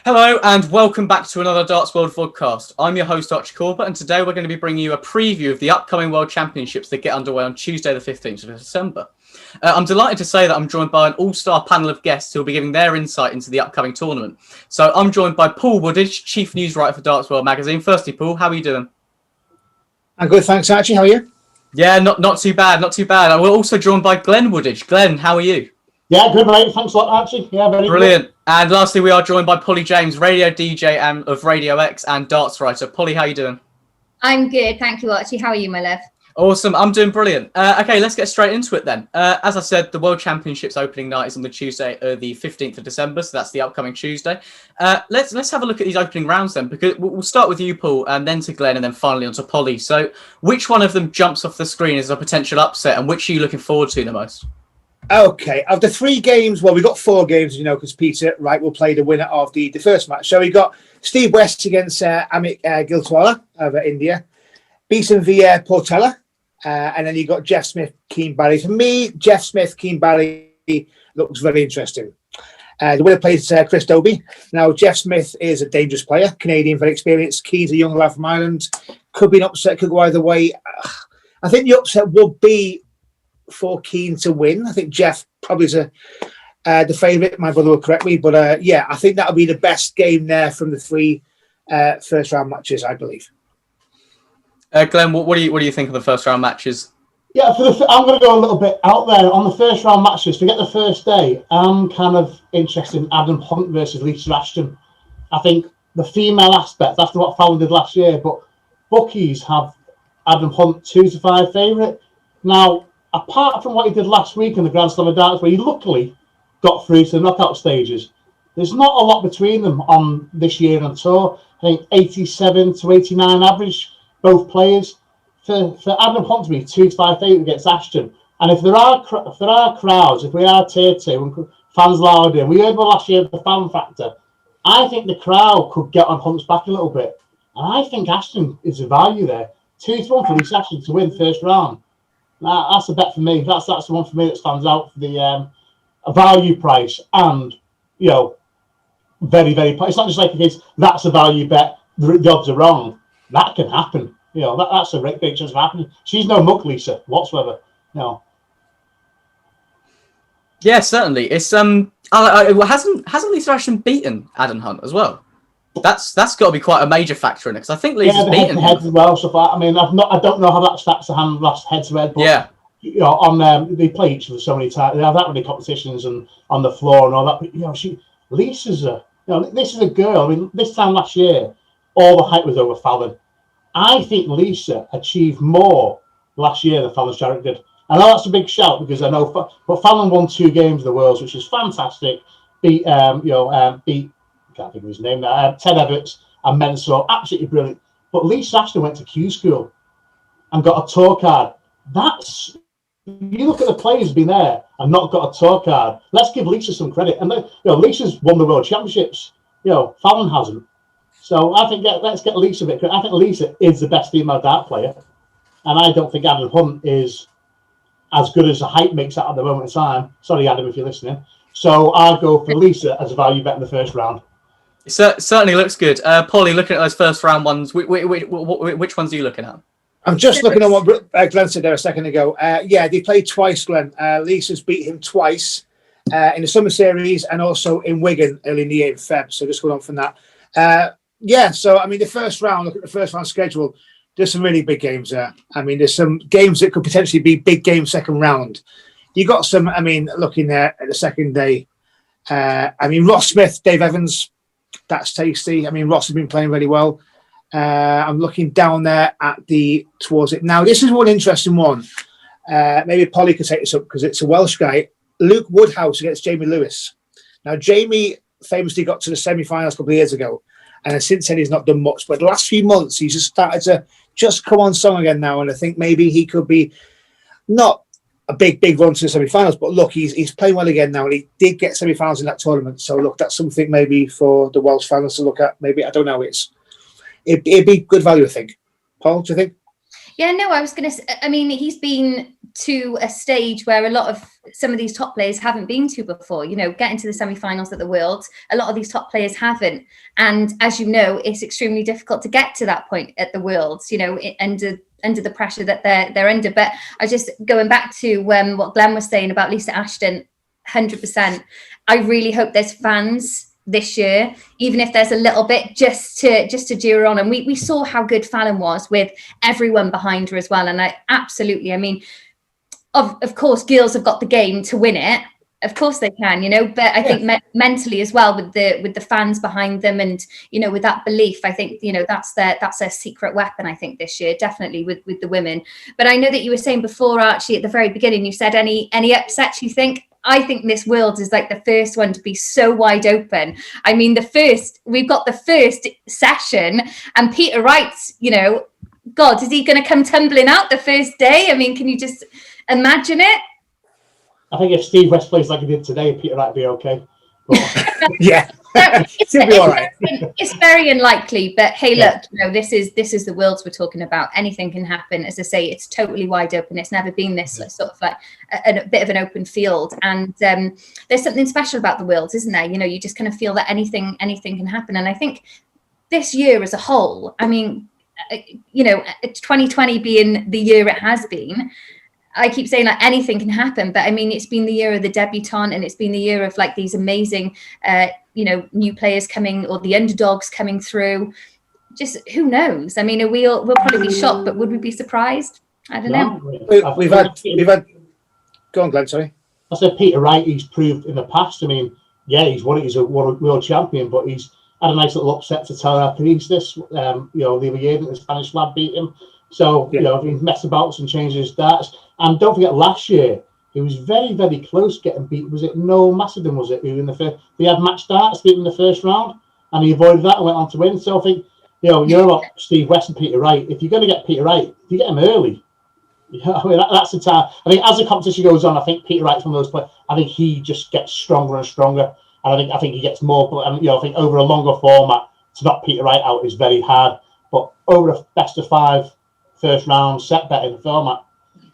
Hello and welcome back to another Darts World podcast. I'm your host Archie Corbett, and today we're going to be bringing you a preview of the upcoming World Championships that get underway on Tuesday the 15th of December. I'm delighted to say that I'm joined by an all-star panel of guests who will be giving their insight into the upcoming tournament. So I'm joined by Paul Woodhouse, Chief News Writer for Darts World magazine. Firstly, Paul, how are you doing? I'm good, thanks, Archie. How are you? Yeah, not too bad, not too bad. And we're also joined by Glenn Woodhouse. Glenn, how are you? Yeah, good, mate. Thanks a lot, Archie. Yeah, very brilliant. Good. And lastly, we are joined by Polly James, radio DJ of Radio X and darts writer. Polly, how are you doing? I'm good, thank you, Archie. How are you, my love? Awesome, I'm doing brilliant. Okay, let's get straight into it then. As I said, the World Championships opening night is on the Tuesday, the 15th of December, so that's the upcoming Tuesday. Let's have a look at these opening rounds then, because we'll start with you, Paul, and then to Glenn, and then finally on to Polly. So which one of them jumps off the screen as a potential upset, and which are you looking forward to the most? Okay, of the three games, well, we've got four games, because Peter Wright will play the winner of the first match. So we got Steve West against Amit Giltwala of India, Beeson v Portela, and then you got Jeff Smith, Keen Barry. For me, Jeff Smith, Keen Barry looks very interesting. The winner plays Chris Dobie. Now, Jeff Smith is a dangerous player, Canadian, very experienced. Keen's a young lad from Ireland. Could be an upset, could go either way. I think the upset would be for Keen to win. I think Jeff probably is the favourite. My brother will correct me, but I think that'll be the best game there from the three first round matches, I believe. Glenn, what do you think of the first round matches? Yeah, I'm going to go a little bit out there on the first round matches. Forget the first day. I'm kind of interested in Adam Hunt versus Lee Sebastian. I think the female aspect, after what Fallon did last year, but bookies have Adam Hunt 2-5 favourite. Now, apart from what he did last week in the Grand Slam of Darts, where he luckily got through to the knockout stages, there's not a lot between them on this year on tour. I think 87 to 89 average, both players. For Adam Hunt to be 2-5 favourite against Ashton, and if there are crowds, if we are tier 2 and fans loud in, we heard one last year the fan factor. I think the crowd could get on Hunt's back a little bit, and I think Ashton is a value there. 2-1 for Lee Ashton to win first round. That's a bet for me. That's the one for me that stands out for the a value price, and very, very. It's not just like it's that's a value bet. The odds are wrong. That can happen. That's a big chance of happening. She's no muck, Lisa, whatsoever. No. Yeah, certainly. It's hasn't Lisa Ashton beaten Adam Hunt as well? That's got to be quite a major factor in it, because I think Lisa's beaten head as well. So far, I mean, I don't know how that stacks the hand last head to head. But, yeah. They play each other so many times. They have that many competitions and on the floor and all that. But, Lisa's this is a girl. I mean, this time last year, all the hype was over Fallon. I think Lisa achieved more last year than Fallon Sherrick did. I know that's a big shout because I know, but Fallon won 2 games of the Worlds, which is fantastic. Beat can't think of his name now. Ted Everts and Mensah, absolutely brilliant. But Lisa Ashton went to Q School and got a tour card. You look at the players who've been there and not got a tour card. Let's give Lisa some credit. And Lisa's won the World Championships. Fallon hasn't. So I think let's get Lisa a bit. I think Lisa is the best female dart player, and I don't think Adam Hunt is as good as the hype makes out at the moment in time. Sorry, Adam, if you're listening. So I'll go for Lisa as a value bet in the first round. It certainly looks good. Polly, looking at those first round ones, which ones are you looking at? I'm just looking at what Glenn said there a second ago. They played twice, Glenn. Lisa's beat him twice in the Summer Series and also in Wigan early in the year in Feb. So just going on from that. So I mean, the first round. Look at the first round schedule. There's some really big games there. I mean, there's some games that could potentially be big games second round. You got some. I mean, looking there at the second day. Ross Smith, Dave Evans. That's tasty. I mean, Ross has been playing really well. I'm looking down there at towards it now. This is one interesting one. Maybe Polly could take this up because it's a Welsh guy. Luke Woodhouse against Jamie Lewis. Now, Jamie famously got to the semi-finals a couple of years ago, and since then he's not done much. But the last few months, he's just started to just come on song again now, and I think maybe he could be not a big run to the semi-finals, but look, he's playing well again now, and he did get semi-finals in that tournament. So look, that's something maybe for the Welsh fans to look at. Maybe, I don't know, it'd be good value, I think. Paul, do you think? Yeah, no, I was going to say, I mean, he's been to a stage where a lot of some of these top players haven't been to before. You know, getting to the semi-finals at the Worlds, a lot of these top players haven't. And as you know, it's extremely difficult to get to that point at the Worlds, you know, under the pressure that they're under. But I just, going back to what Glenn was saying about Lisa Ashton, 100%. I really hope there's fans this year, even if there's a little bit, just to cheer her on. And we saw how good Fallon was with everyone behind her as well. And I mean, of course, girls have got the game to win it. Of course they can, you know, but I think mentally as well, with the fans behind them, and, you know, with that belief, I think, you know, that's their secret weapon, I think, this year, definitely with the women. But I know that you were saying before, Archie, at the very beginning, you said any upsets you think. I think this World is like the first one to be so wide open. I mean, we've got the first session, and Peter Wright's, you know, God, is he going to come tumbling out the first day? I mean, can you just imagine it? I think if Steve West plays like he did today, Peter Wright would be okay. Yeah. It's very unlikely, but hey, look, you know, this is the Worlds we're talking about. Anything can happen. As I say, it's totally wide open. It's never been this sort of like a bit of an open field, and there's something special about the Worlds, isn't there? You know, you just kind of feel that anything can happen. And I think this year as a whole, I mean, you know, 2020 being the year it has been, I keep saying like anything can happen, but I mean, it's been the year of the debutante, and it's been the year of like these amazing, you know, new players coming, or the underdogs coming through. Just who knows? I mean, we'll probably be shocked, but would we be surprised? I don't know. We've had. Go on, Glenn. Sorry. I said Peter Wright. He's proved in the past. I mean, yeah, he's a world champion, but he's had a nice little upset to Taylor Peninsula. You know, the other year that the Spanish lad beat him. So, you know, he's messed about and changed his stats. And don't forget, last year, he was very, very close getting beat. Was it Noel Macedon, was it, who in the first... They had match starts, beat him in the first round, and he avoided that and went on to win. So I think, you know, you're about Steve West and Peter Wright. If you're going to get Peter Wright, if you get him early, you know, I mean, that's the time. I think as the competition goes on, I think Peter Wright's one of those players. I think he just gets stronger and stronger. And I think he gets more... And, you know, I think over a longer format, to knock Peter Wright out is very hard. But over a best of 5 first round set betting format,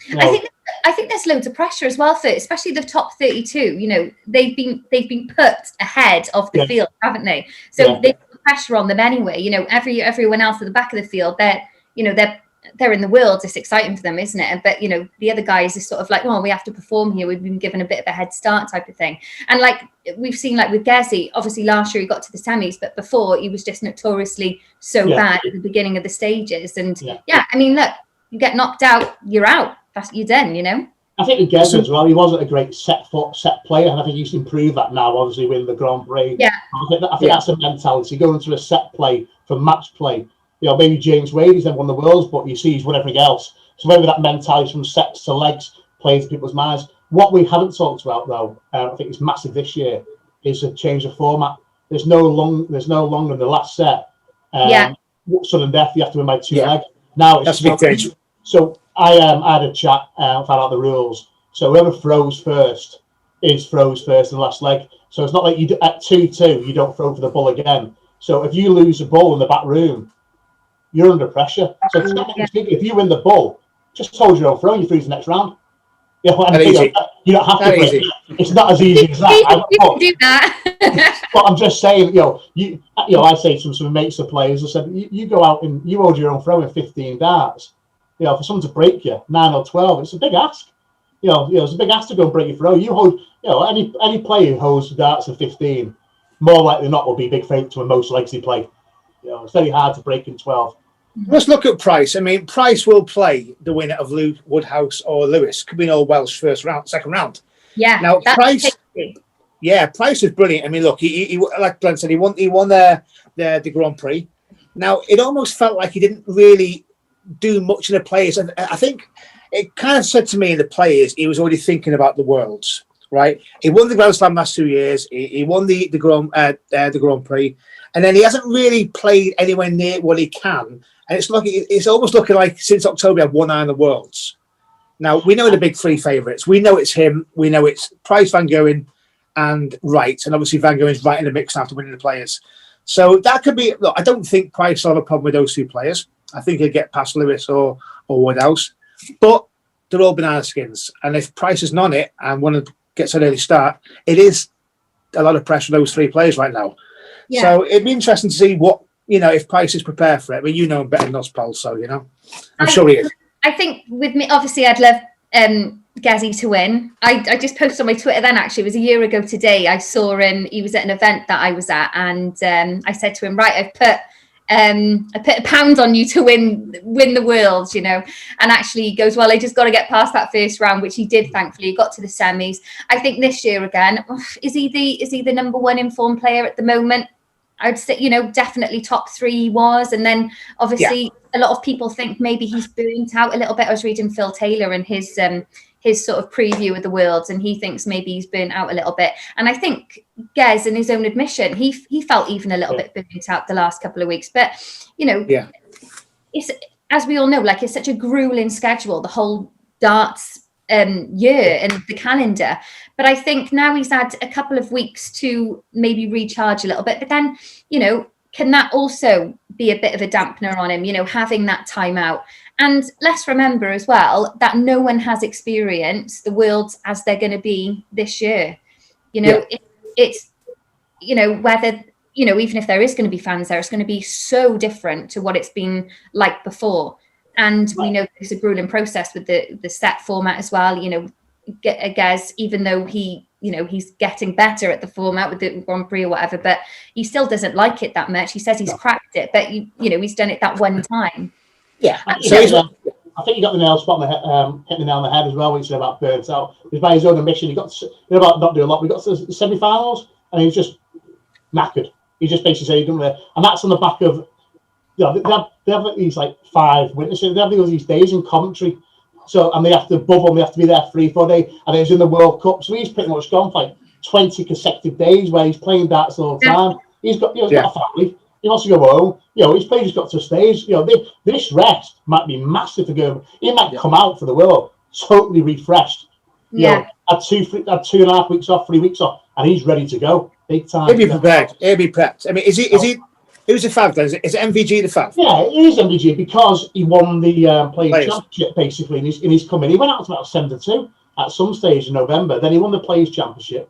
you know, I think there's loads of pressure as well for, especially the top 32. You know, they've been put ahead of the field, haven't they? So they put pressure on them anyway. You know, everyone else at the back of the field, they're in the Worlds. It's exciting for them, isn't it? But you know, the other guys is sort of like, well, we have to perform here. We've been given a bit of a head start type of thing. And like we've seen, like with Gezi, obviously last year he got to the semis, but before he was just notoriously so bad at the beginning of the stages. And I mean, look, you get knocked out, you're out. You're done, you know. I think with Gezi as well, he wasn't a great set player, and I think he's improved that now. Obviously, with the Grand Prix, I think that's a mentality going to a set play from match play. You know, maybe James Wade, he's never won the Worlds, but you see he's won everything else. So maybe that mentality from sets to legs plays people's minds. What we haven't talked about though, I think it's massive this year, is a change of format. There's no longer in the last set. Sudden death, you have to win by 2 legs. Now it's that's a big change. So I had a chat, found out the rules. So whoever throws first throws first in the last leg. So it's not like you at 2-2 you don't throw for the ball again. So if you lose the ball in the back room, you're under pressure. So if you win the ball, just hold your own throw and you freeze the next round. You don't have to break it. It's not as easy as that. You can do that. But I'm just saying, I say to some mates of players, I said, you go out and you hold your own throw in 15 darts. You know, for someone to break you 9 or 12, it's a big ask. You know, it's a big ask to go and break your throw. You hold, any player who holds darts in 15, more likely than not will be big favourite to win most legs he play. You know, it's very hard to break in 12. Let's look at Price. I mean, Price will play the winner of Woodhouse or Lewis. Could be an all Welsh second round. Yeah. Now Price. Yeah, Price is brilliant. I mean, look, he like Glenn said, he won the Grand Prix. Now it almost felt like he didn't really do much in the players, and I think it kind of said to me in the players he was already thinking about the Worlds. Right? He won the Grand Slam last 2 years. He won the Grand Prix, and then he hasn't really played anywhere near what he can. And it's almost looking like since October he had 1 eye on the Worlds. Now we know the big 3 favourites. We know it's him. We know it's Price, Van Goghen, and Wright. And obviously Van Goghen's right in the mix after winning the players. So that could be. Look, I don't think Price will have a problem with those 2 players. I think he'll get past Lewis or Woodhouse. But they're all banana skins. And if Price isn't on it and one gets an early start, it is a lot of pressure on those 3 players right now. Yeah. So it'd be interesting to see what, if Price is prepared for it. I mean, you know him better than us, Paul, so, I'm sure he is. I think with me, obviously, I'd love Gezi to win. I just posted on my Twitter then, actually, it was a year ago today. I saw him, he was at an event that I was at, and I said to him, right, I put £1 on you to win the world, and actually he goes, well, I just got to get past that first round, which he did, thankfully. He got to the semis. I think this year again, is he the number 1 informed player at the moment? I'd say, definitely top 3 he was. And then obviously a lot of people think maybe he's burnt out a little bit. I was reading Phil Taylor and his sort of preview of the Worlds, and he thinks maybe he's burnt out a little bit. And I think Gez, in his own admission, he felt even a little bit burnt out the last couple of weeks. But, it's, as we all know, like, it's such a grueling schedule, the whole darts year and the calendar. But I think now he's had a couple of weeks to maybe recharge a little bit. But then, can that also be a bit of a dampener on him, having that time out? And let's remember as well that no one has experienced the Worlds as they're going to be this year. It's, whether, even if there is going to be fans there, it's going to be so different to what it's been like before. And we know it's a grueling process with the set format as well. Gez, even though he's getting better at the format with the Grand Prix or whatever, but he still doesn't like it that much. He says he's cracked it, but he's done it that one time. Yeah. I think you got the nail spot on the head, hit the nail on the head as well when you said about burnt out. It was by his own admission. He got about not doing a lot. We got to the semi-finals and he was just knackered. He just basically said he didn't really, and that's on the back of, they have these like 5 witnesses. They have these days in commentary. So, and they have to bubble, they have to be there 3-4 days. And he's in the World Cup. So he's pretty much gone for like 20 consecutive days where he's playing darts all the time. He's got, got a family. He wants to go home. His players got to stage. This rest might be massive for Goghen. He might come out for the World totally refreshed. Had 2.5 weeks off, 3 weeks off, and he's ready to go. Big time. He'll be prepared. He'll be prepped. I mean, is he? Who's the fav then? Is it MVG the fav? Yeah, it is MVG because he won the Players Championship basically in his coming. He went out to about 7-2 at some stage in November. Then he won the Players Championship.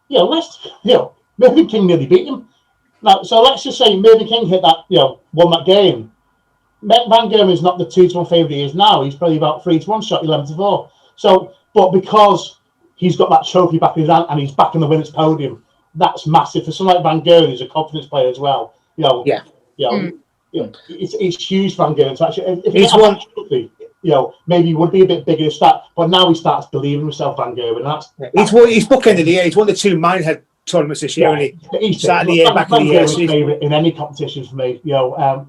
Mervyn King nearly beat him. Now, so let's just say Mervyn King hit that, won that game. Van Gerwen is not the 2-1 favourite he is now. He's probably about 3-1 shot, 11-4. So, but because he's got that trophy back in his hand and he's back in the winners' podium, that's massive for someone like Van Gerwen, who's a confidence player as well. It's huge for Van Gerwen to actually. If he's won, maybe he would be a bit bigger to start, but now he starts believing himself, Van Gerwen. He's bookended the year. He's won the 2 Minehead tournaments this year, and he started the year back in the year. Favourite in any competition for me. I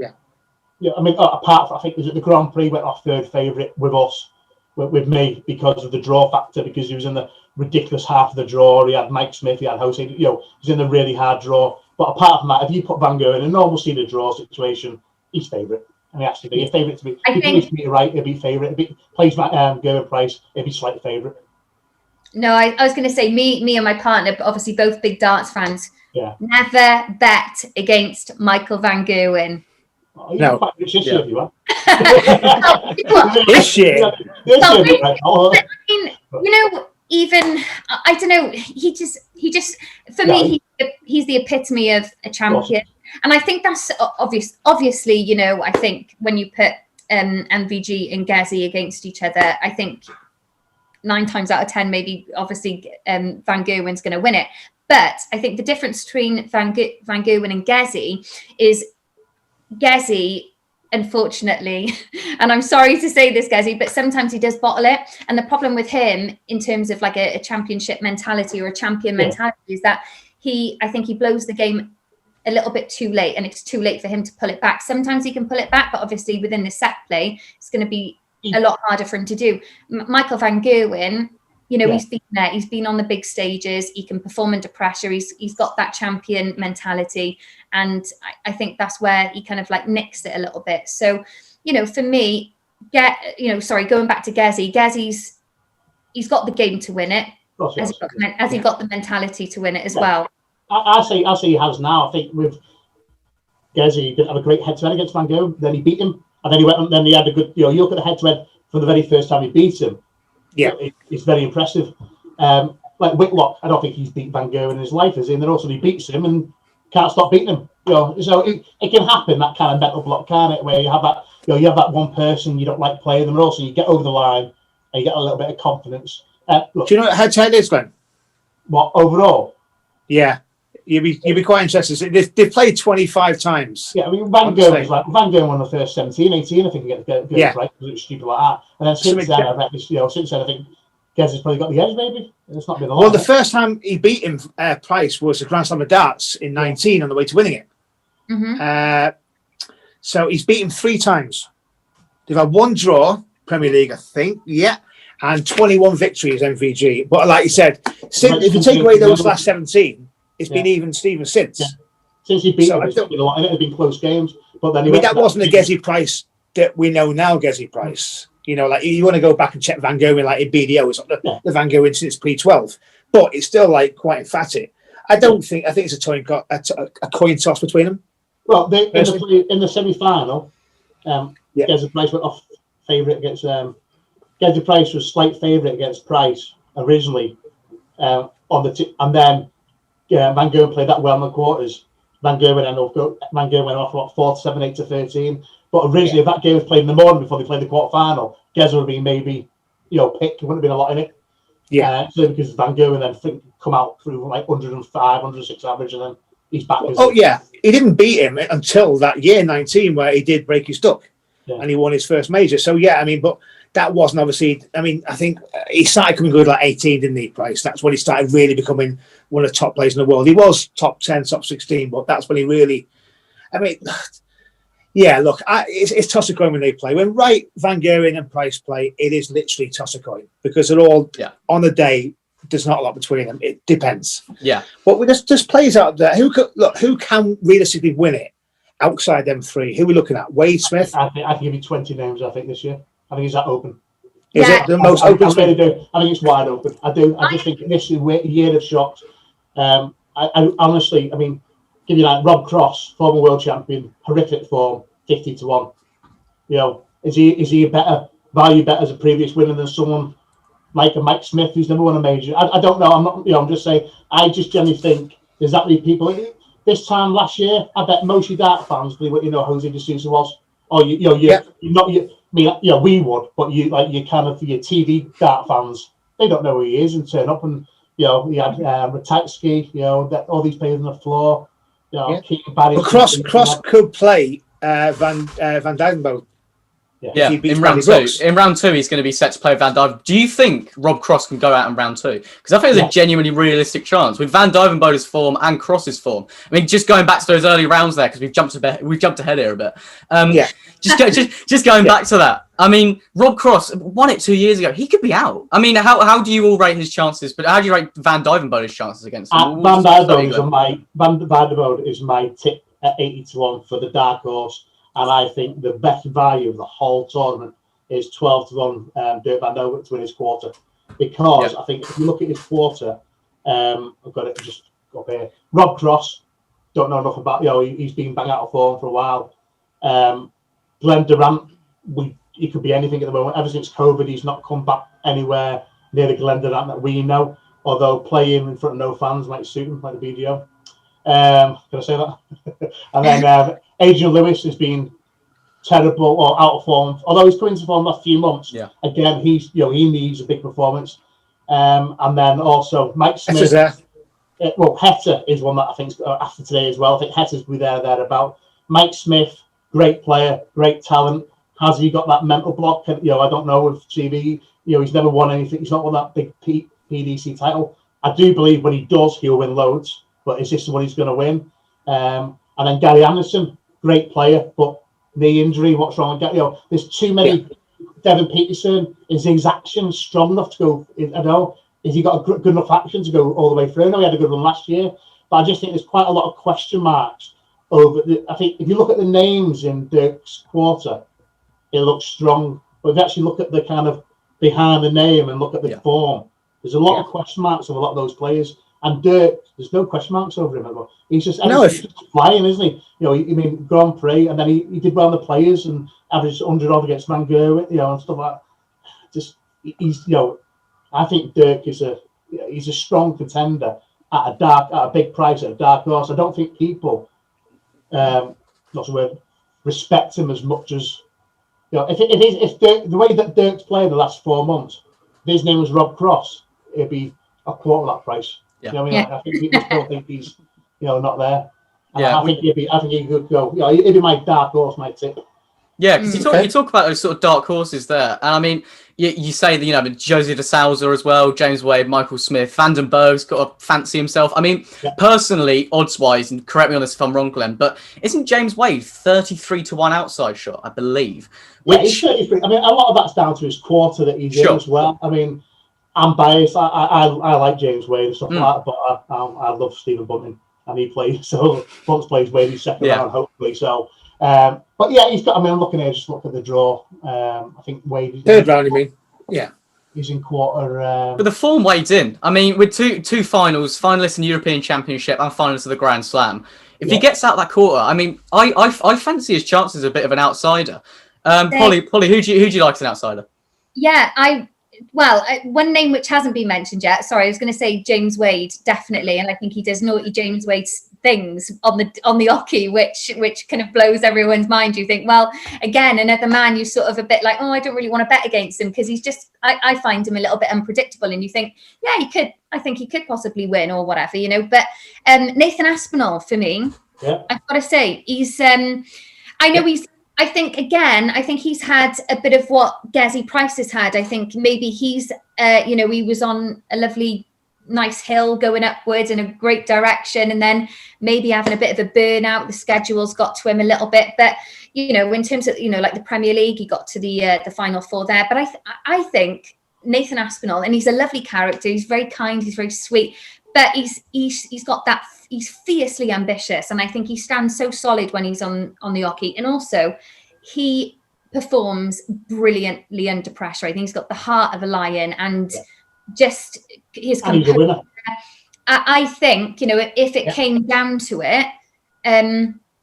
mean, apart from, I think, was it the Grand Prix went off 3rd favourite with us, with me, because of the draw factor, because he was in the ridiculous half of the draw. He had Mike Smith, he had Jose, he was in the really hard draw. But apart from that, if you put Van Gerwen in a normal seeded draw situation, he's favourite. And he has to be a favourite to be. If he needs to be right, he'll be favourite. If he plays Gerwen Price, he'll be slight favourite. No, I was going to say, me and my partner, obviously both big darts fans, never bet against Michael Van Gerwen. Oh, no. This year, if you want. This year. Even I don't know. He just for me, he's the epitome of a champion, and I think that's obvious. Obviously, I think when you put MVG and Gezi against each other, I think 9 times out of 10, maybe obviously Van Gerwen's going to win it. But I think the difference between Van Gerwen and Gezi is Gezi, unfortunately, and I'm sorry to say this, Gezi, but sometimes he does bottle it. And the problem with him in terms of like a championship mentality or a champion mentality is that I think he blows the game a little bit too late, and it's too late for him to pull it back. Sometimes he can pull it back, but obviously within the set play, it's going to be a lot harder for him to do. Michael Van Gerwen, he's been there. He's been on the big stages. He can perform under pressure. He's got that champion mentality. And I think that's where he kind of like nicks it a little bit. So, for me, going back to Gezi's, he's got the game to win it. He got the mentality to win it as well. I say he has now. I think with Gezi, he didn't have a great head-to-head against Van Gerwen. Then he beat him. And then he went and then he had a good, you look at the head-to-head for the very first time he beat him, it's very impressive. Like Whitlock, I don't think he's beat Van Gerwen in his life, is he? And then also he beats him and can't stop beating him. So it can happen, that kind of mental block, can't it? Where you have that, you have that one person you don't like playing them, and also you get over the line and you get a little bit of confidence. Look, do you know how tight it is, Glenn? What overall? Yeah, you'd be quite interested. They've played 25 times. Yeah, I mean Van Gerwen won the first 17, 18, I think, to get right, because it was stupid like that. And then since then, I think Gez has probably got the edge, maybe. It's not been a lot. Well, the first time he beat him, Price, was the Grand Slam of Darts in 19 on the way to winning it. So he's beaten 3 times. They've had 1 draw, Premier League, I think, and 21 victories, MVG. But like you said, if you take away those last 17, it's been even Steven since. Yeah. Since he beat him, it's been a lot. It had been close games. But then that wasn't the Gezi Price that we know now, Gezi Price. You know, like you want to go back and check Van Gerwen, like in BDO, it's not the Van Gerwen since pre-12, but it's still like quite emphatic. I think it's a coin toss between them. Well, in the semi-final, Gezi Price went off favourite against. Gezi Price was slight favourite against Price originally, and then Van Gerwen played that well in the quarters. Van Gerwen went off what 4-7, 8-13. But originally, if that game was played in the morning before they played the quarter-final, Gez would have been maybe, picked. There wouldn't have been a lot in it. Yeah. Because Van Gerwen then come out through like 105, 106 average, and then he's back. He didn't beat him until that year, 19, where he did break his duck, and he won his first major. So, but that wasn't obviously, I think he started coming good like 18, didn't he, Price? That's when he started really becoming one of the top players in the world. He was top 10, top 16, but that's when he really, look, it's toss a coin when they play. When Wright, Van Gerwen and Price play, it is literally toss a coin because they're all, on the day, there's not a lot between them. It depends. Yeah. But there's players out there who can realistically win it outside them 3. Who are we looking at? Wade Smith? I can give you 20 names, I think, this year. I think he's that open. Is it the most open? I really do. I think it's wide open. I do. I just think this year of shocks. I honestly, give you like Rob Cross, former world champion, horrific form, 50-1. Is he a better value bet as a previous winner than someone like a Mike Smith who's never won a major? I don't know. I'm not. I'm just saying. I just generally think there's that many people. This time last year, I bet most of your dart fans believe what Jose De Sousa was. Or you're not. We would, but you kind of your TV dart fans, they don't know who he is and turn up and you had Ratajski, all these players on the floor. But Cross could play Van Dijvenbode. Yeah, in round 2. In round 2, he's going to be set to play Van Dijvenbode. Do you think Rob Cross can go out in round 2? Because I think there's a genuinely realistic chance with Van Dijvenbode's form and Cross's form. Just going back to those early rounds there, because we've jumped ahead here a bit. Just going back to that. Rob Cross won it 2 years ago. He could be out. How do you all rate his chances? But how do you rate Van Dijvenbode's chances against him? Van Dijvenbode is my tip at 80-1 for the dark horse. And I think the best value of the whole tournament is 12-1 Dirk Van Dover to win his quarter. Because I think if you look at his quarter, I've got it just up here. Rob Cross, don't know enough about, he's been bang out of form for a while. Glenn Durant, he could be anything at the moment. Ever since COVID, he's not come back anywhere near the Glenn Durant that we know. Although playing in front of no fans might suit him, like the BDO. Can I say that? And then Adrian Lewis has been terrible or out of form. Although he's coming to form the last few months. Yeah. Again, he needs a big performance. And then also Mike Smith. Hector is one that I think after today as well. I think Hector's be thereabout. Mike Smith, great player, great talent. Has he got that mental block? I don't know with CV. He's never won anything. He's not won that big PDC title. I do believe when he does, he'll win loads. But is this what he's going to win? And then Gary Anderson, great player, but knee injury. What's wrong with Gary? There's too many. Devin Peterson, is his action strong enough to go? I don't know. Has he got a good enough action to go all the way through? I know he had a good one last year, but I just think there's quite a lot of question marks over. I think if you look at the names in Dirk's quarter, it looks strong. But if you actually look at the kind of behind the name and look at the form, there's a lot of question marks over a lot of those players. And Dirk, there's no question marks over him anymore. He's just flying, isn't he? Grand Prix, and then he did well on the players and averaged 100 odd against Van Gerwen, and stuff like that. he's I think Dirk is he's a strong contender at a big price, at a dark horse. I don't think people not the word, respect him as much as if Dirk, the way that Dirk's played the last 4 months, if his name was Rob Cross, it'd be a quarter of that price. Yeah. You know what I mean? I think people still think he's not there. And Yeah, I think he could go. He'd be my dark horse, my tip. Yeah, because you talk about those sort of dark horses there, and I mean, you say that Josie de Souza as well, James Wade, Michael Smith, Vandenberg's got to fancy himself. I mean, personally, odds wise, and correct me on this if I'm wrong, Glenn, but isn't James Wade 33-1 outside shot, I believe? He's 33. I mean, a lot of that's down to his quarter that he's in as well. I mean, I'm biased. I like James Wade and stuff like that, but I love Stephen Bunting, and he plays. So Bunting plays Wade his second round, hopefully. So. But yeah, he's got. I mean, I'm looking here. Just look at the draw. I think Wade. Third round, you mean? Yeah. He's in quarter. But the form Wade's in. I mean, with two finals, finalists in the European Championship and finalists of the Grand Slam. If he gets out that quarter, I mean, I fancy his chances a bit of an outsider. Polly, who do you like as an outsider? Yeah, one name which hasn't been mentioned yet. Sorry, I was going to say James Wade, definitely, and I think he does naughty James Wade things on the hockey, which kind of blows everyone's mind. You think, well, again, another man you sort of a bit like, oh, I don't really want to bet against him because he's just, I find him a little bit unpredictable. And you think, yeah, I think he could possibly win or whatever, But Nathan Aspinall for me, I've got to say, he's, I think he's had a bit of what Gezi Price has had. I think maybe he's, he was on a lovely, nice hill going upwards in a great direction, and then maybe having a bit of a burnout. The schedule's got to him a little bit, but in terms of like the Premier League, he got to the Final Four there. But I think Nathan Aspinall, and he's a lovely character. He's very kind. He's very sweet. But he's got that. He's fiercely ambitious, and I think he stands so solid when he's on the hockey. And also, he performs brilliantly under pressure. I think he's got the heart of a lion, and just his composure. I think if it came down to it,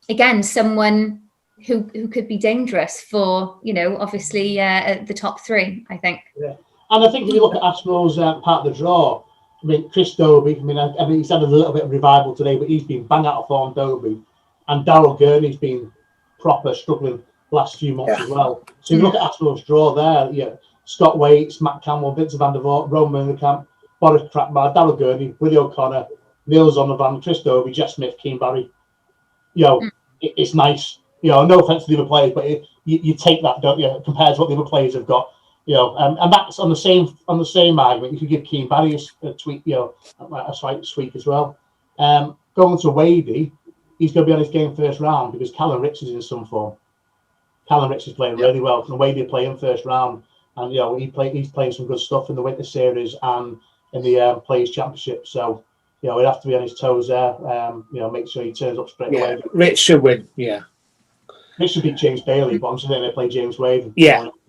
again, someone who could be dangerous for obviously the top three. I think. Yeah, and I think if you look at Aspinall's part of the draw. I mean, Chris Dobie, I mean, he's had a little bit of revival today, but he's been bang out of form, Dobie. And Daryl Gurney's been proper struggling the last few months as well. So you look at Aspinall's draw there, Scott Waits, Matt Campbell, Vincent van der Voort, Roman Camp, Boris Krakmar, Daryl Gurney, Willie O'Connor, Neil Zondervan, Chris Dobie, Jeff Smith, Keane Barry. It's nice. No offense to the other players, but you take that, don't you, compared to what the other players have got. And that's on the same argument. You could give Keane Barry a tweak, a slight sweep as well. Going to Wadey, he's going to be on his game first round because Callum Ricks is in some form. Callum Ricks is playing really well. And Wadey play him first round, and he's playing some good stuff in the Winter Series and in the Players Championship. So he'd have to be on his toes there. Make sure he turns up straight away. Rich should win. Yeah, Rich should beat James Bailey, but I'm saying they play James Wade.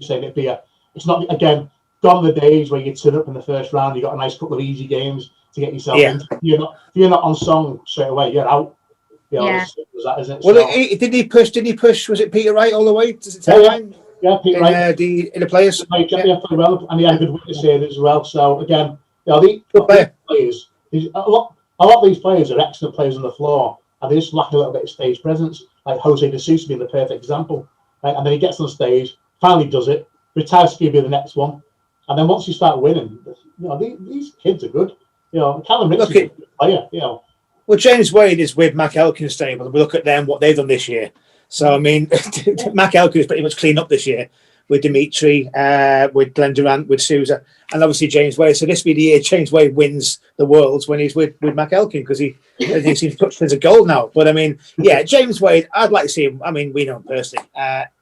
Saying it'd be it's not, again, gone the days where you turn up in the first round, you got a nice couple of easy games to get yourself in. If you're not on song straight away, you're out. As that, isn't it? Well, did he push? Was it Peter Wright all the way? Does it take time? Yeah, Peter Wright. In the players. Played well, and he had a good witness here as well. So again, these players, a lot of these players are excellent players on the floor, and they just lack a little bit of stage presence. Like Jose de Sousa being the perfect example. Right? And then he gets on stage, finally does it. Retires to be the next one, and then once you start winning, these kids are good. Callum Ricks is a good player. Well, James Wade is with Mac Elkin's stable, and we look at them what they've done this year. So I mean, Mac Elkin is pretty much cleaned up this year with Dimitri, with Glenn Durant, with Sousa, and obviously James Wade. So this will be the year James Wade wins the Worlds when he's with Mac Elkin because he seems touched as a goal now. But I mean, James Wade, I'd like to see him. I mean, we know him personally.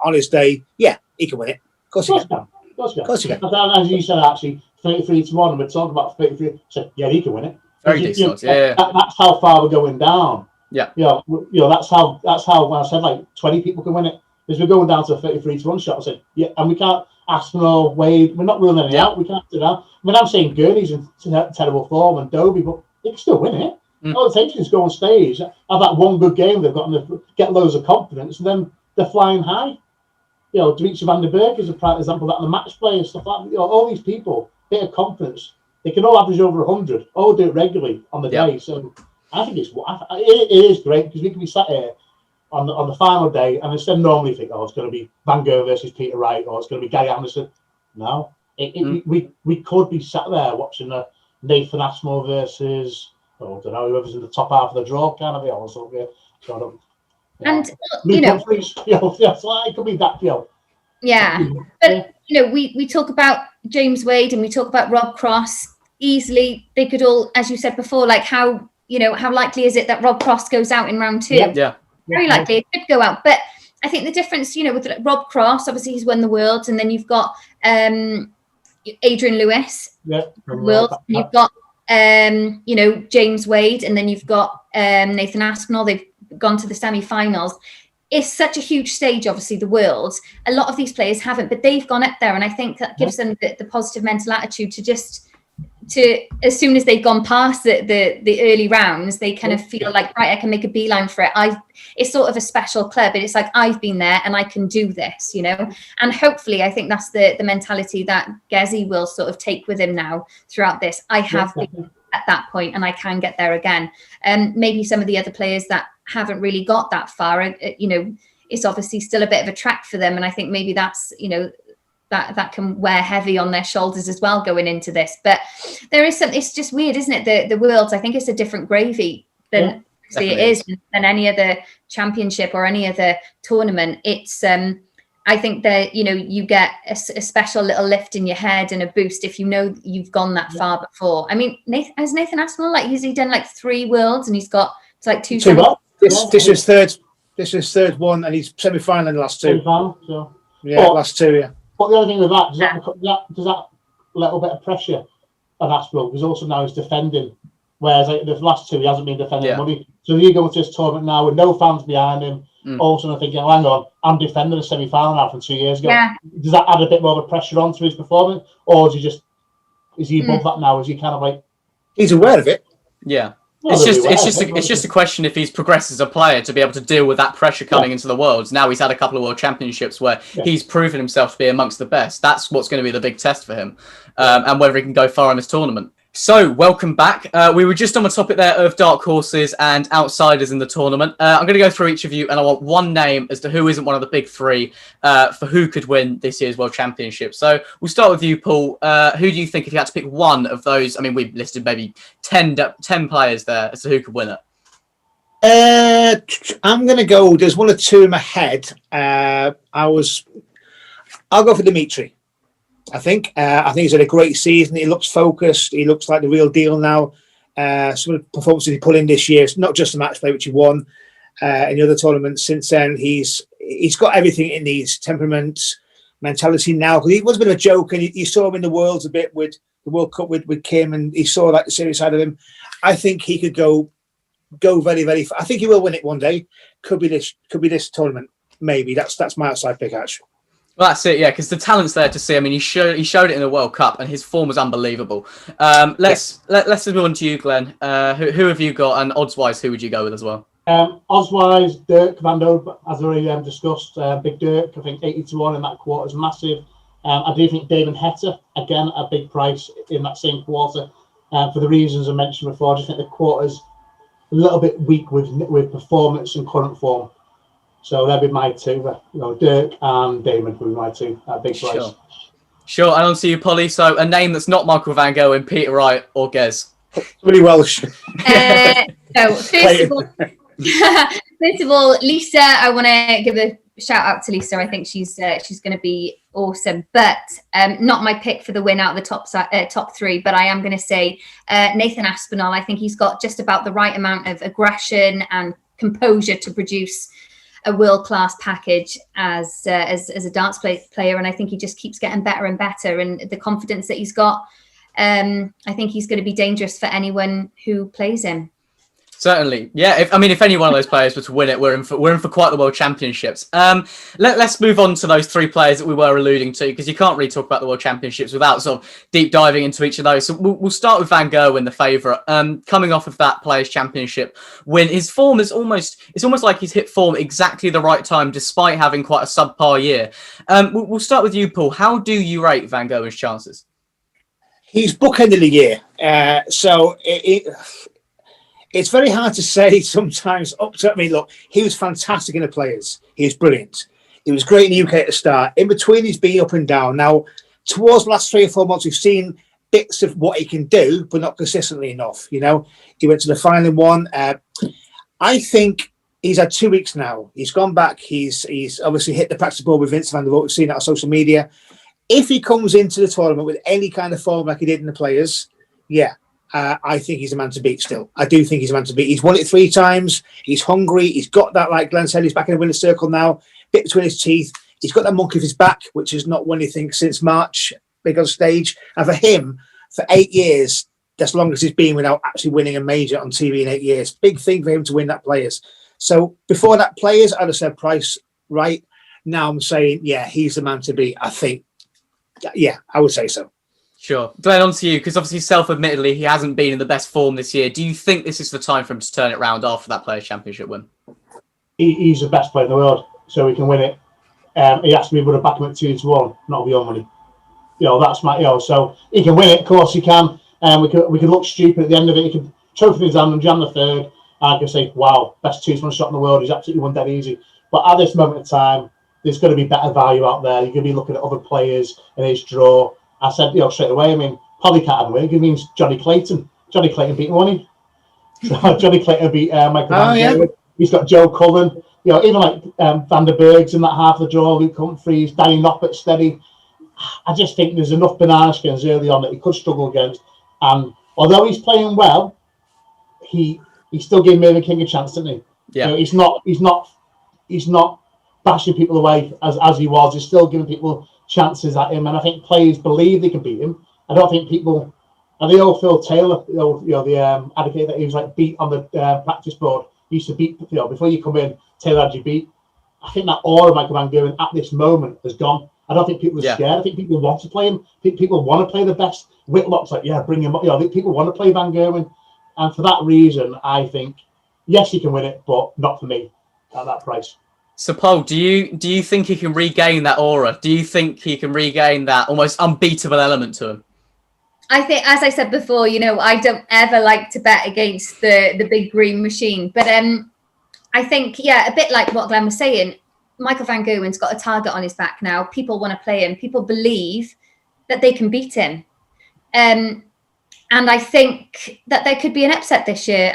On his day, he can win it. Of course he can. Of course he can. As you said, actually, 33-1, and we're talking about 33. So he can win it. Very decent. That's how far we're going down. Yeah. That's how when I said like 20 people can win it. Because we're going down to a 33-1 shot. I said, and we can't. Aspinall, Wade, we're not ruling any out. We can't do that. I mean, I'm saying Gurney's in terrible form and Dobie, but they can still win it. All it takes is go on stage, have that one good game they've got, and get loads of confidence, and then they're flying high. You know, Dimitri van der Berg is a prime example of that, and the match play and stuff like that. You know, all these people, bit of confidence, they can all average over 100, all do it regularly on the day. So I think it is great because we can be sat here on the final day and instead normally think, oh, it's going to be Van Gogh versus Peter Wright, or it's going to be Guy Anderson. No, we could be sat there watching a Nathan Aspinall versus, I don't know, whoever's in the top half of the draw, kind of, or something. So I don't. And Luke Humphries, so it could be that, but we talk about James Wade and we talk about Rob Cross. Easily, they could all, as you said before, like how likely is it that Rob Cross goes out in round 2? Yeah. Very likely it could go out. But I think the difference, with Rob Cross, obviously he's won the Worlds, and then you've got Adrian Lewis, Worlds, and you've got James Wade, and then you've got Nathan Aspinall. They've gone to the semi-finals. It's such a huge stage, obviously, the Worlds. A lot of these players haven't, but they've gone up there, and I think that gives them the positive mental attitude to as soon as they've gone past the early rounds, they kind of feel like, right, I can make a beeline for it. It's sort of a special club, but it's like, I've been there and I can do this, and hopefully I think that's the mentality that Gezi will sort of take with him now throughout this. I have been at that point and I can get there again. Maybe some of the other players that haven't really got that far, it's obviously still a bit of a track for them, and I think maybe that's that can wear heavy on their shoulders as well going into this. But there is some, it's just weird, isn't it? The Worlds, I think it's a different gravy than it is than any other championship or any other tournament. It's I think that you get a special little lift in your head and a boost if you've gone that far before. I mean, has Nathan Aspinall, has he done 3 Worlds and he's got two this is third one, and he's semi-final in the last 2. Last 2. But the other thing with that, does that little bit of pressure on Aspinall, because also now he's defending, whereas the last 2 he hasn't been defending money. So you go into this tournament now with no fans behind him, also thinking, hang on, I'm defending a semi-final now from 2 years ago. Yeah. Does that add a bit more of a pressure onto his performance, or is he above that now? Is he kind of he's aware of it? Yeah. It's just a question if he's progressed as a player to be able to deal with that pressure coming into the Worlds. Now he's had a couple of World Championships where he's proven himself to be amongst the best. That's what's going to be the big test for him, and whether he can go far in this tournament. So, welcome back. We were just on the topic there of dark horses and outsiders in the tournament. I'm going to go through each of you, and I want one name as to who isn't one of the big 3 for who could win this year's World Championship. So, we'll start with you, Paul. Who do you think, if you had to pick one of those, I mean, we've listed maybe 10 players there as to who could win it? I'm going to go, there's 1 or 2 in my head. I'll go for Dimitri. I think he's had a great season. He looks focused. He looks like the real deal now. Some of the performances he put in this year, it's not just the match play which he won in the other tournaments since then. He's got everything in these temperament, mentality now. He was a bit of a joke, and you saw him in the Worlds a bit with the World Cup with Kim, and he saw the serious side of him. I think he could go very, very far. I think he will win it one day. Could be this tournament. Maybe that's my outside pick, actually. Well, that's it, yeah, because the talent's there to see. I mean, he showed it in the World Cup, and his form was unbelievable. Let's move on to you, Glenn. Who have you got, and odds-wise, who would you go with as well? Odds-wise, Dirk van Dobe, as already discussed. Big Dirk, I think 80-1 in that quarter is massive. I do think Damon Heta, again, a big price in that same quarter. For the reasons I mentioned before, I just think the quarter's a little bit weak with performance and current form. So that'd be my 2. Dirk and Damon would be my 2 at big price. Sure. And on to you, Polly. So a name that's not Michael Van Gogh and Peter Wright or Gez. Really Welsh. First of all, Lisa, I want to give a shout out to Lisa. I think she's going to be awesome, but not my pick for the win out of the top 3. But I am going to say Nathan Aspinall. I think he's got just about the right amount of aggression and composure to produce a world-class package as a darts player, and I think he just keeps getting better and better, and the confidence that he's got, I think he's going to be dangerous for anyone who plays him. Certainly, yeah. If any one of those players were to win it, we're in for quite the World Championships. Let's move on to those three players that we were alluding to, because you can't really talk about the World Championships without sort of deep diving into each of those. So we'll start with Van Gerwen, the favourite. Coming off of that Players' Championship win, his form is almost like he's hit form exactly the right time, despite having quite a subpar year. We'll start with you, Paul. How do you rate Van Gerwen's chances? He's bookended the year, so it's very hard to say sometimes. Look, he was fantastic in the Players. He was brilliant. He was great in the UK at the start. In between, he's been up and down. Now, towards the last 3 or 4 months, we've seen bits of what he can do, but not consistently enough. You know, he went to the final one. I think he's had 2 weeks now. He's gone back. He's obviously hit the practice ball with Vince van der Voort. We've seen that on social media. If he comes into the tournament with any kind of form like he did in the Players, yeah. I think he's a man to beat still. I do think he's a man to beat. He's won it 3 times. He's hungry. He's got that, like Glenn said, he's back in the winner's circle now, bit between his teeth. He's got that monkey off his back, which has not won anything since March, big on stage. And for him, for 8 years, that's long as he's been without actually winning a major on TV in 8 years. Big thing for him to win that Players. So before that Players, I'd have said Price, right? Now I'm saying, yeah, he's the man to beat. I think, yeah, I would say so. Sure. Glenn, on to you, because obviously self-admittedly he hasn't been in the best form this year. Do you think this is the time for him to turn it around after that Players' Championship win? He's the best player in the world, so he can win it. He has to be able to back him at 2-1, not with your money. That's my, so he can win it, of course he can. We can look stupid at the end of it. He can trophy his hand and jam the third. I can say, wow, best 2-1 shot in the world. He's absolutely won dead easy. But at this moment in time, there's going to be better value out there. You're going to be looking at other players in his draw. I said, straight away, Polycat win. It means Johnny Clayton. Johnny Clayton beat him, wasn't he? So Johnny Clayton beat Michael Van Gerwen. He's got Joe Cullen. Even like Van der Berg's in that half of the draw, Luke Humphreys, Danny Noppert steady. I just think there's enough banana skins early on that he could struggle against. And although he's playing well, he still gave Mervyn King a chance, didn't he? Yeah. He's not bashing people away as he was. He's still giving people chances at him, and I think players believe they can beat him. I don't think people, and the old Phil Taylor, the advocate that he was like beat on the practice board, he used to beat, before you come in, Taylor had you beat. I think that aura of Michael Van Gerwen at this moment has gone. I don't think people are scared. I think people want to play him. I think people want to play the best. Whitlock's like, bring him up. I think people want to play Van Gerwen, and for that reason, I think yes, he can win it, but not for me at that price. So, Paul, do you think he can regain that aura? Do you think he can regain that almost unbeatable element to him? I think, as I said before, I don't ever like to bet against the big green machine. But I think, a bit like what Glenn was saying, Michael Van Gerwen's got a target on his back now. People want to play him. People believe that they can beat him. And I think that there could be an upset this year.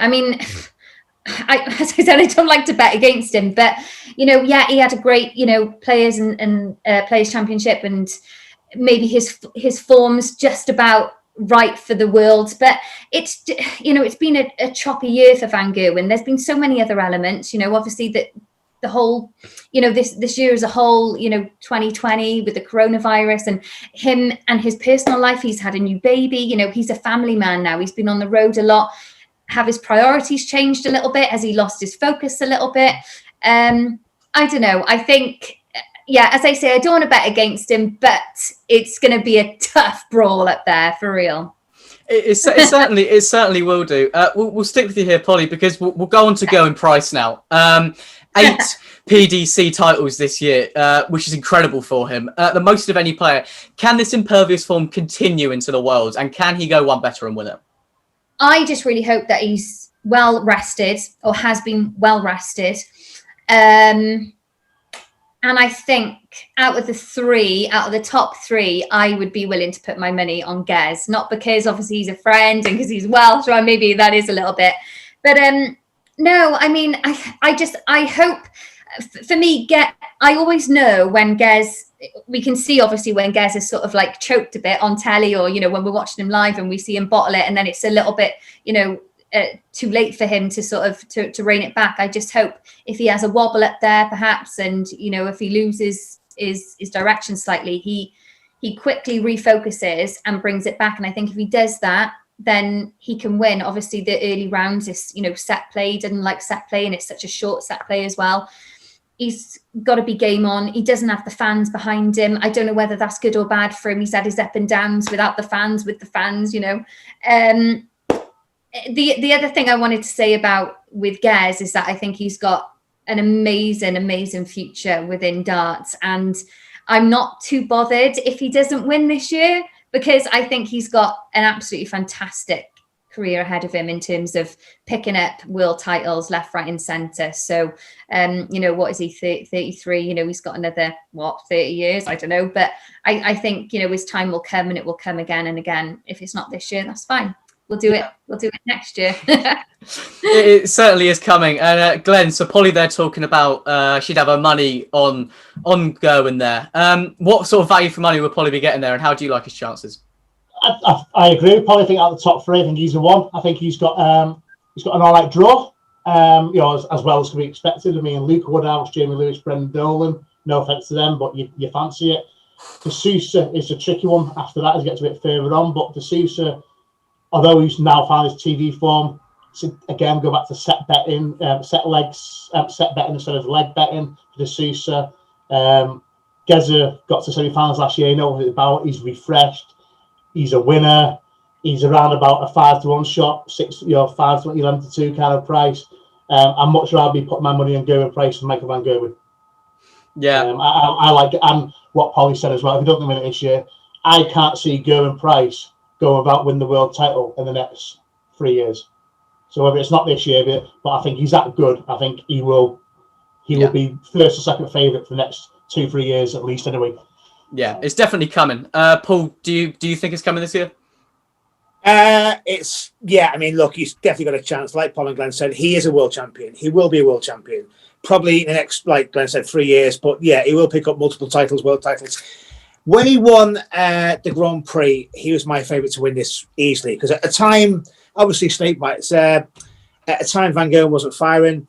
As I said, I don't like to bet against him, but he had a great Players and Players Championship, and maybe his form's just about right for the world. But it's been a choppy year for Van Gerwen. There's been so many other elements. Obviously that the whole this year as a whole, 2020 with the coronavirus and him and his personal life. He's had a new baby. He's a family man now. He's been on the road a lot. Have his priorities changed a little bit? Has he lost his focus a little bit? I don't know. I think, as I say, I don't want to bet against him, but it's going to be a tough brawl up there for real. It certainly will do. We'll stick with you here, Polly, because we'll go on to Gerwen Price now. 8 PDC titles this year, which is incredible for him. The most of any player. Can this impervious form continue into the Worlds, and can he go one better and win it? I just really hope that he's well rested, or has been well rested. And I think out of the top 3, I would be willing to put my money on Gez. Not because obviously he's a friend and because he's Welsh, or maybe that is a little bit. But no, I hope, for me, I always know when Gez, we can see obviously when Gez is sort of like choked a bit on telly, or when we're watching him live and we see him bottle it, and then it's a little bit too late for him to sort of to rein it back. I just hope if he has a wobble up there perhaps, and if he loses his direction slightly, he quickly refocuses and brings it back. And I think if he does that, then he can win. Obviously, the early rounds is, set play. He doesn't like set play, and it's such a short set play as well. He's got to be game on. He doesn't have the fans behind him. I don't know whether that's good or bad for him. He's had his up and downs without the fans, with the fans, The other thing I wanted to say with Gaz is that I think he's got an amazing future within darts, and I'm not too bothered if he doesn't win this year, because I think he's got an absolutely fantastic career ahead of him in terms of picking up world titles left, right and centre. So, what is he, 33? He's got another, 30 years? I don't know. But I think, his time will come, and it will come again and again. If it's not this year, that's fine. We'll do it. We'll do it next year. It certainly is coming. And Glenn, so Polly, they're talking about she'd have her money on Goghen there. What sort of value for money would Polly be getting there, and how do you like his chances? I agree. Probably think out of the top three, I think he's the one. I think he's got an all right draw. As well as can be expected. I mean, Luke Woodhouse, Jamie Lewis, Brendan Dolan. No offense to them, but you fancy it. De Sousa is a tricky one. After that, as he gets a bit further on, but De Sousa, although he's now found his TV form, so again, go back to set betting, set betting instead of leg betting for De Sousa. Geza got to semi-finals last year. He knows what it's about. He's refreshed. He's a winner. He's around about a 5-1 shot, 5 to 11 to 2 kind of price. I'd much rather be putting my money on Goghen Price than Michael van Gerwen. Yeah, I like it. And what Polly said as well, if he doesn't win it this year, I can't see Goghen Price go about win the world title in the next 3 years. So whether it's not this year, but I think he's that good. I think he will be first or second favourite for the next 2-3 years at least anyway. Yeah, it's definitely coming. Paul, do you think it's coming this year? I mean, look, he's definitely got a chance. Like Paul and Glenn said, he is a world champion. He will be a world champion. Probably in the next, like Glenn said, 3 years. But yeah, he will pick up multiple titles, world titles. When he won the Grand Prix, he was my favourite to win this easily. Because at the time, obviously snake bites, at the time Van Gerwen wasn't firing.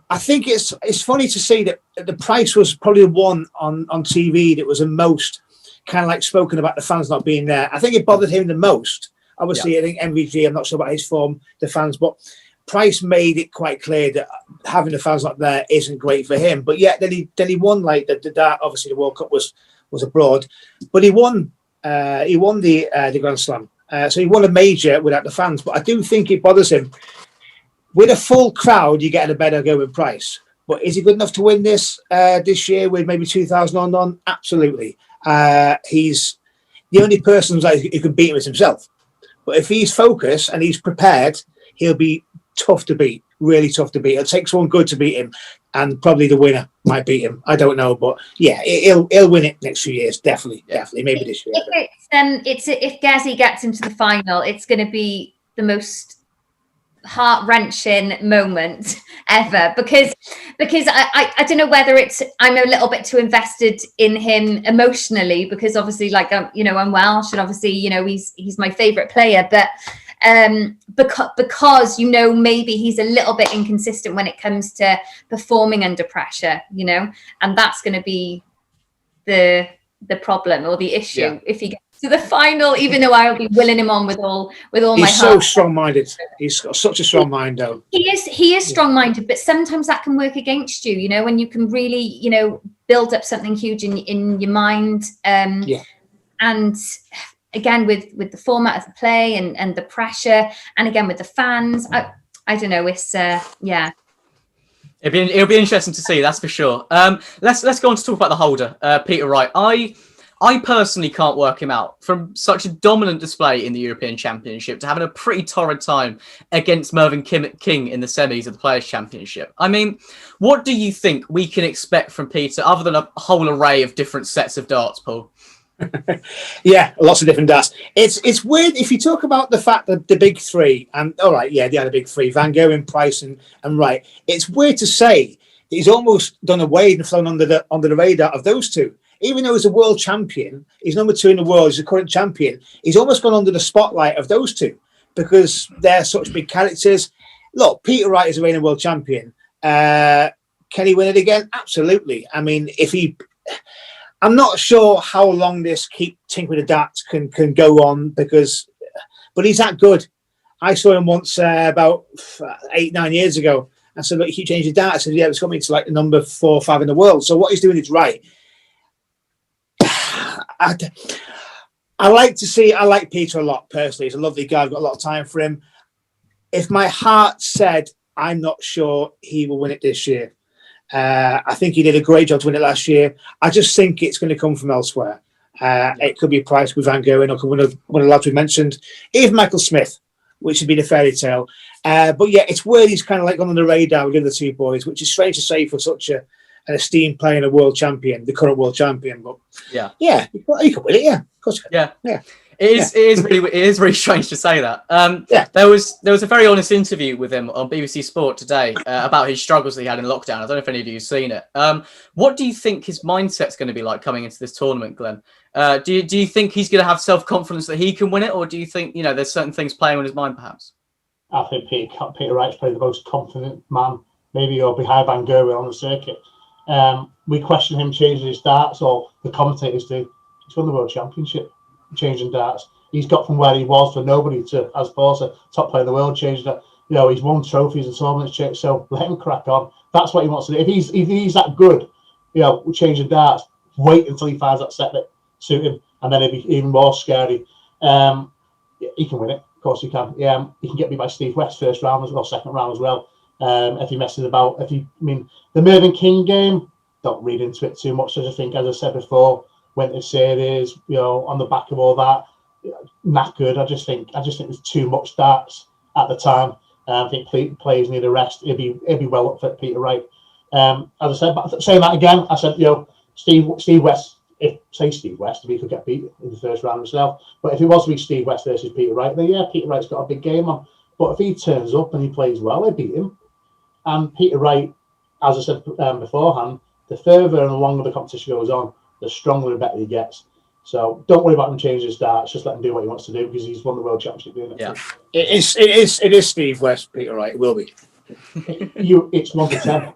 I think it's funny to see that the Price was probably the one on TV that was the most kind of like spoken about the fans not being there. I think it bothered him the most. Obviously, I think MVG, I'm not sure about his form, the fans, but Price made it quite clear that having the fans not there isn't great for him. But yet, then he won like the obviously the World Cup was abroad, but he won the Grand Slam. So he won a major without the fans. But I do think it bothers him. With a full crowd, you get a better Goghen Price. But is he good enough to win this year with maybe 2,000 on? Absolutely. He's the only person who can beat him is himself. But if he's focused and he's prepared, he'll be tough to beat, really tough to beat. It'll take someone good to beat him, and probably the winner might beat him. I don't know, but yeah, he'll win it next few years, definitely, maybe this year. If Gazzy gets into the final, it's going to be the most heart-wrenching moment ever, because I don't know whether I'm a little bit too invested in him emotionally, because obviously I'm Welsh, and obviously he's my favorite player, but because maybe he's a little bit inconsistent when it comes to performing under pressure, and that's going to be the problem or the issue if he gets to the final, even though I will be willing him on with all my heart. He's so strong-minded. He's got such a strong mind, though. He is strong-minded, but sometimes that can work against you, when you can really, build up something huge in your mind. And again, with the format of the play and the pressure, and again with the fans, I don't know. It's It'll be interesting to see, that's for sure. Let's go on to talk about the holder, Peter Wright. I personally can't work him out. From such a dominant display in the European Championship to having a pretty torrid time against Mervyn King in the semis of the Players' Championship. I mean, what do you think we can expect from Peter, other than a whole array of different sets of darts, Paul? Yeah, lots of different darts. It's weird if you talk about the fact that the big three, and all right, yeah, they are the big three, Van Gerwen, Price and Wright. It's weird to say that he's almost done away and flown under the radar of those two. Even though he's a world champion, he's number 2 in the world, he's a current champion, he's almost gone under the spotlight of those two because they're such big characters. Look, Peter Wright is a reigning world champion. Can he win it again? Absolutely. I mean, I'm not sure how long this keep tinkering the darts can go on, because but he's that good. I saw him once about 8-9 years ago. I said, look, you keep changing data. I said, yeah, it's got me to like the number 4 or 5 in the world. So what he's doing is right. I like Peter a lot personally. He's a lovely guy. I've got a lot of time for him. If my heart said I'm not sure he will win it this year, I think he did a great job to win it last year. I just think it's going to come from elsewhere. It could be priced with Van Goghen, or could one of the lads we mentioned, even Michael Smith, which would be a fairy tale. But yeah, it's weird he's kind of like on the radar with the other two boys, which is strange to say for such an esteemed player and a world champion, the current world champion. But yeah, he could win it. Yeah, of course. Yeah. It is really strange to say that. There was a very honest interview with him on BBC Sport today about his struggles that he had in lockdown. I don't know if any of you have seen it. What do you think his mindset's going to be like coming into this tournament, Glenn? Do you think he's going to have self-confidence that he can win it, or do you think there's certain things playing on his mind perhaps? I think Peter Wright's probably the most confident man, maybe or behind Van Goghen on the circuit. We question him changing his darts, or the commentators do. He's won the World Championship changing darts. He's got from where he was for nobody to, as Paul said, top player in the world, changed it. He's won trophies and tournaments, so let him crack on. That's what he wants to do. If he's that good, changing darts, wait until he finds that set that suit him, and then it'll be even more scary. He can win it, of course he can. He can get beat by Steve West first round as well, second round as well. If he messes about, the Mervyn King game, don't read into it too much. I just think, as I said before, went to series, on the back of all that, knackered. I just think there's too much darts at the time. I think players need a rest. It'd be well up for Peter Wright. As I said, but saying that again, I said, Steve West. If he could get beat in the first round himself, but if it was to be Steve West versus Peter Wright, then Peter Wright's got a big game on. But if he turns up and he plays well, they beat him. And Peter Wright, as I said beforehand, the further and the longer the competition goes on, the stronger and better he gets. So don't worry about him changing his darts. Just let him do what he wants to do, because he's won the world championship doing it. Yeah, it is Steve West, Peter Wright. It will be. It's 1 to 10.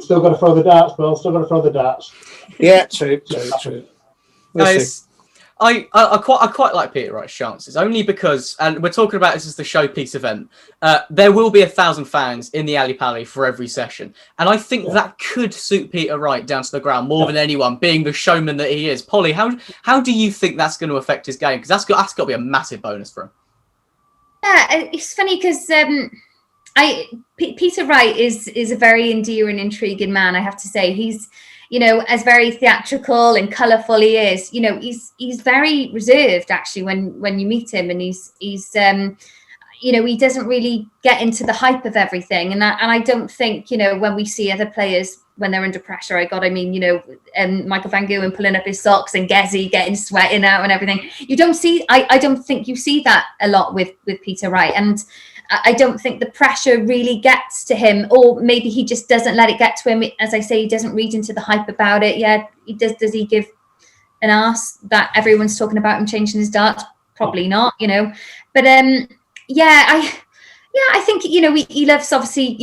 Still got to throw the darts, Bill. Still got to throw the darts. Yeah, true. Guys, I quite like Peter Wright's chances, only because, and we're talking about this as the showpiece event, there will be 1,000 fans in the Ali Pali for every session, and I think that could suit Peter Wright down to the ground more than anyone, being the showman that he is. Polly, how do you think that's going to affect his game? Because that's got to be a massive bonus for him. Yeah, it's funny because Peter Wright is a very endearing, intriguing man. I have to say, he's as very theatrical and colourful he is, he's very reserved actually when you meet him, and he's he doesn't really get into the hype of everything, and I don't think when we see other players when they're under pressure, Michael Van Goghen pulling up his socks and Gezi getting sweating out and everything, I don't think you see that a lot with Peter Wright, and I don't think the pressure really gets to him, or maybe he just doesn't let it get to him. As I say, he doesn't read into the hype about it. Yeah, he does. Does he give an arse that everyone's talking about him changing his darts? Probably not, But I think he loves, obviously,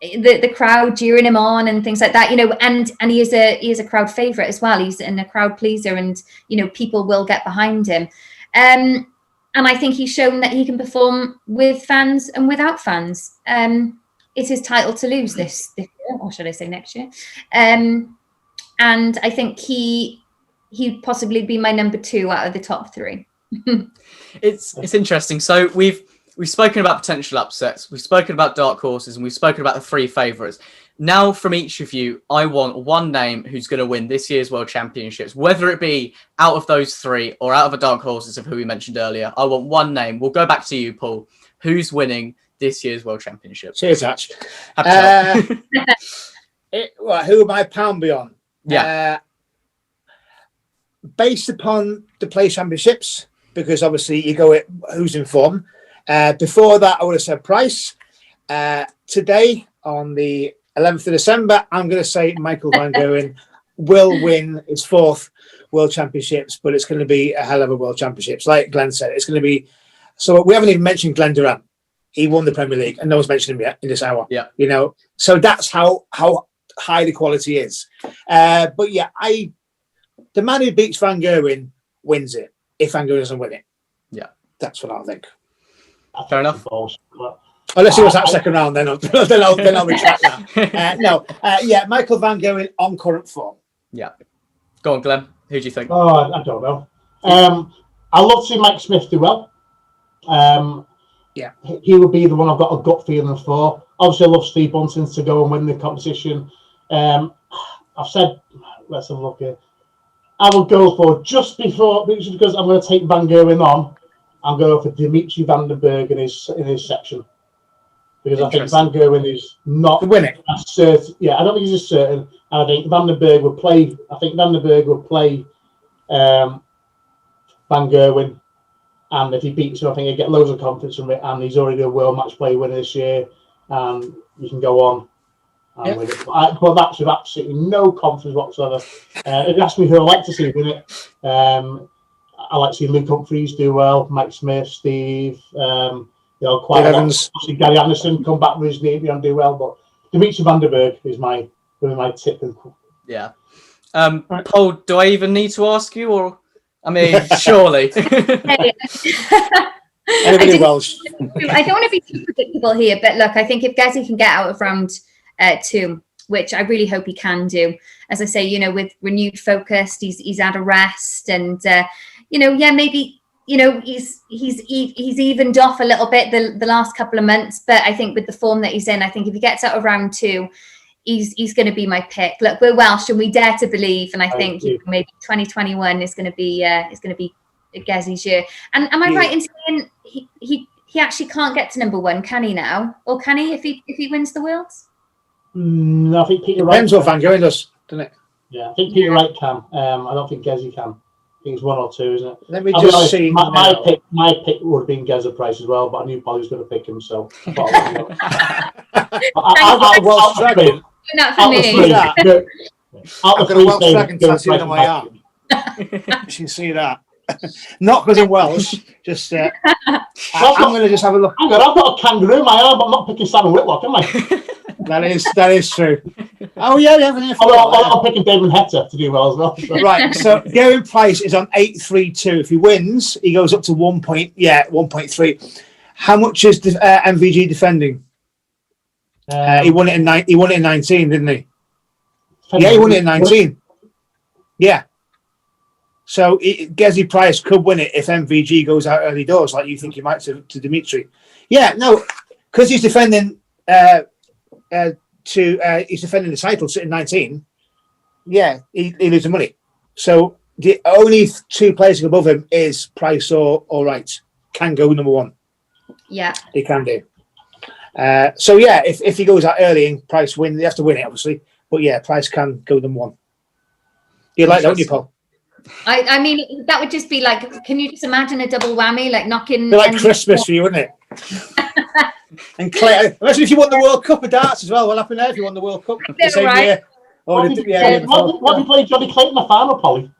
the crowd cheering him on and things like that, and he is a crowd favourite as well. He's a crowd pleaser, and people will get behind him. And I think he's shown that he can perform with fans and without fans. It's his title to lose this year, or should I say next year? And I think he'd possibly be my number 2 out of the top 3. It's interesting. So we've spoken about potential upsets, we've spoken about dark horses, and we've spoken about the 3 favourites. Now, from each of you, I want one name who's going to win this year's World Championships, whether it be out of those 3 or out of the dark horses of who we mentioned earlier. I want one name. We'll go back to you, Paul. Who's winning this year's World Championships? Cheers, Arch. Who am I pound beyond? Yeah. Based upon the play championships, because obviously you go at who's in form. Before that, I would have said Price. Today, on the 11th of December, I'm going to say Michael Van Goghen will win his 4th World Championships, but it's going to be a hell of a World Championships. Like Glenn said, it's going to be... So we haven't even mentioned Glenn Durant. He won the Premier League, and no one's mentioned him yet in this hour. Yeah. So that's how high the quality is. But yeah, the man who beats Van Goghen wins it, if Van Goghen doesn't win it. Yeah. That's what I think. Fair enough. Unless it was that second round, then I'll retract that. Yeah, Michael Van Gerwen on current form. Yeah. Go on, Glenn. Who do you think? Oh, I don't know. I love to see Mike Smith do well. Yeah, he would be the one I've got a gut feeling for. Obviously, I love Steve Bunting to go and win the competition. I've said, let's have a look here. I will go for just because I'm going to take Van Gerwen on. I'm going for Dimitri Van den Berg in his section, because I think Van Gerwen is not winning. Certain. Yeah, I don't think he's as certain. And I think Van den Berg will play. Van Gerwen, and if he beats him, I think he'll get loads of confidence from it. And he's already a world match play winner this year, and you can go on. With it. But that's with absolutely no confidence whatsoever. If you ask me who I like to see win it, I like to see Luke Humphries do well, Mike Smith, Steve, quite a lot. Gary Anderson come back with his knee and do well. But Dimitri Van den Berg is my tip. Yeah. Paul, do I even need to ask you, or I mean, surely. Anybody Welsh? I don't want to be too predictable here, but look, I think if Gezi can get out of round 2, which I really hope he can do, as I say, with renewed focus, he's had a rest, and maybe he's evened off a little bit the last couple of months, but I think with the form that he's in, I think if he gets out of round 2, he's going to be my pick. Look, we're Welsh and we dare to believe, and I think maybe 2021 is going to be Gezi's year. And am I right in saying he actually can't get to number 1, can he now, or can he if he wins the Worlds? I think Peter Wright depends what Van Gerwen does, doesn't it? Yeah, I think Peter Wright can. I don't think Gezi can. I think it's 1 or 2, isn't it? Let me just see. My pick would have been Geza Price as well, but I knew Polly was going to pick him, so. I've got a Welsh dragon. Not for me. I've got a Welsh dragon tattooed on my arm. You can see that. Not because I'm Welsh, just I'm going to just have a look. I've got a kangaroo in my arm, but I'm not picking Simon Whitlock, am I? That is true. Oh yeah, I'm picking David Hector to do well as well. So. Right, so Gerwen Price is on 8.32. If he wins, he goes up to 1.3. How much is MVG defending? He won it in 19, didn't he? Yeah, he won it in 19. Yeah. So Gezi Price could win it if MVG goes out early doors, like you think he might to Dimitri. Yeah, no, because he's defending. He's defending the title sitting 19. Yeah, he loses money. So the only 2 places above him is Price or Wright. Can go number 1. Yeah, he can do. So yeah, if he goes out early and Price win, they have to win it obviously. But yeah, Price can go number 1. You like that, don't you, Paul? I mean, that would just be like, can you just imagine a double whammy, like knocking? It'd be like Christmas for you, wouldn't it? And Clay, imagine if you won the World Cup of darts as well. What happened there if you won the World Cup the same year? What did he play Johnny Clayton in the final, Polly?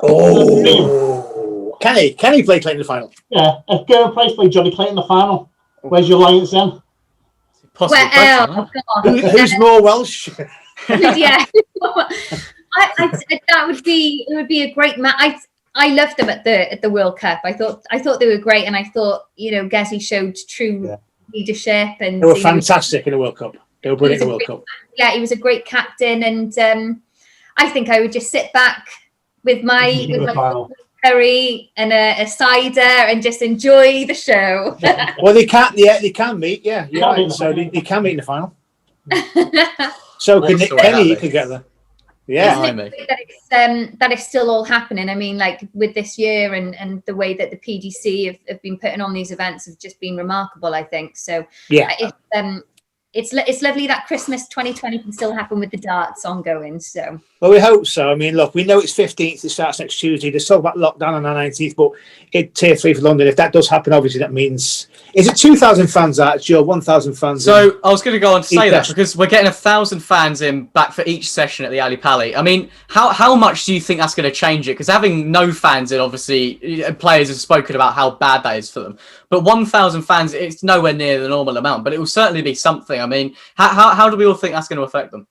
Oh, can he play Clayton in the final? Yeah, if Gerwen Price played Johnny Clayton in the final, where's your Lions then? Who's more Welsh? Yeah. That would be a great match. I loved them at the World Cup. I thought they were great, and I thought Gezi showed true leadership, and they were fantastic in the World Cup. They were brilliant in the World Cup. Yeah, he was a great captain, and I think I would just sit back with my curry and a cider and just enjoy the show. Well, they can meet. Yeah, you're right. So they can meet in the final. So can Nick Kenny? You could get there. Yeah, that is still all happening. I mean, like with this year and the way that the PDC have been putting on these events have just been remarkable, I think. So yeah, it's lovely that Christmas 2020 can still happen with the darts ongoing. So well, we hope so. I mean, look, we know it's 15th. It starts next Tuesday. There's talk about lockdown on the 19th, but Tier 3 for London. If that does happen, obviously that means is it 2,000 fans at your 1,000 fans? So I was going to go on to say that because we're getting 1,000 fans in back for each session at the Ali Pali. I mean, how much do you think that's going to change it? Because having no fans in, obviously, players have spoken about how bad that is for them. But 1,000 fans, it's nowhere near the normal amount, but it will certainly be something. I mean, how do we all think that's going to affect them?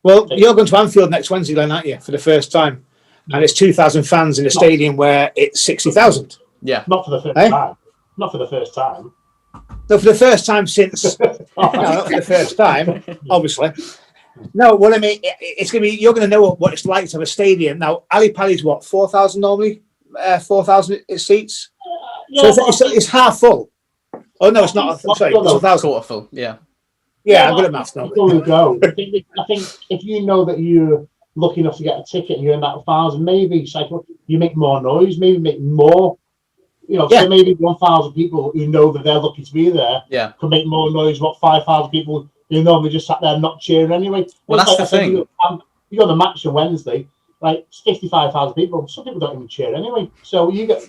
Well, you're going to Anfield next Wednesday, Glenn, aren't you, for the first time? And it's 2,000 fans in a stadium where it's 60,000. Yeah. Not for the first time. Not for the first time. No, for the first time since. No, not for the first time, obviously. No, well, I mean, it's going to be, you're going to know what it's like to have a stadium. Now, Ali Pali's what, 4,000 normally? 4,000 seats? Yeah, so it's half full. Oh, no, it's not. Sorry, it's 1,000. Quarter full, yeah. Yeah, I'm good at maths now. Go. I think if you know that you're lucky enough to get a ticket and you're in that 1,000, maybe you make more noise, maybe make more. So maybe 1,000 people who know that they're lucky to be there can make more noise. What 5,000 people who normally just sat there not cheering anyway. Well, that's the thing. You got the match on Wednesday, right? It's 55,000 people. Some people don't even cheer anyway. So you get.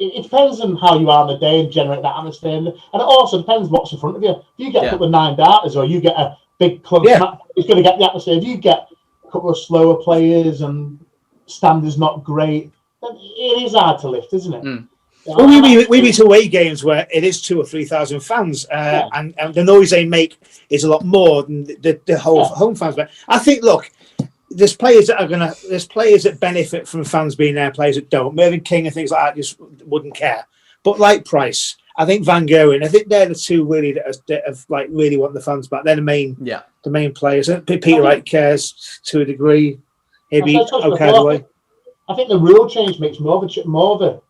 It depends on how you are on the day and generate that atmosphere, and it also depends what's in front of you. If you get a couple of 9 darters or you get a big close match, it's going to get the atmosphere. If you get a couple of slower players and standards not great, then it is hard to lift, isn't it? Mm. Well, we be to away games where it is 2,000 or 3,000 fans, and the noise they make is a lot more than the whole home fans. But I think, look, there's players that benefit from fans being there, players that don't. Mervyn King and things like that just wouldn't care. But like Price, I think Van Goghen, I think they're the two really that have like really want the fans back. They're the main players. Peter Wright cares to a degree. He'd be okay the way. I think the rule change makes more of it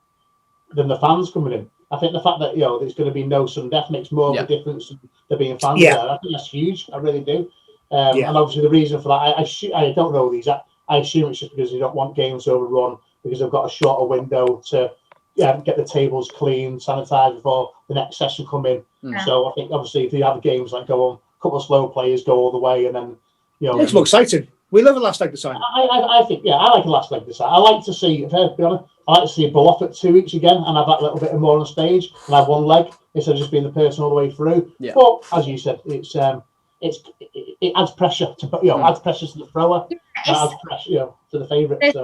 than the fans coming in. I think the fact that there's going to be no sudden death makes more of a difference than there being fans there. I think that's huge. I really do. And obviously the reason for that, I don't know these. I assume it's just because you don't want games to overrun because they've got a shorter window to get the tables clean, sanitised before the next session come in. Mm. So I think obviously if you have games like go on, a couple of slow players go all the way, and then it's more exciting. We love a last leg design. I think I like a last leg design. I like to see, if I have to be honest, I like to see a bull off at 2 each again and have that little bit more on the stage and have one leg instead of just being the person all the way through. Yeah. But as you said, it adds pressure to adds pressure to the thrower, adds pressure to the favourite.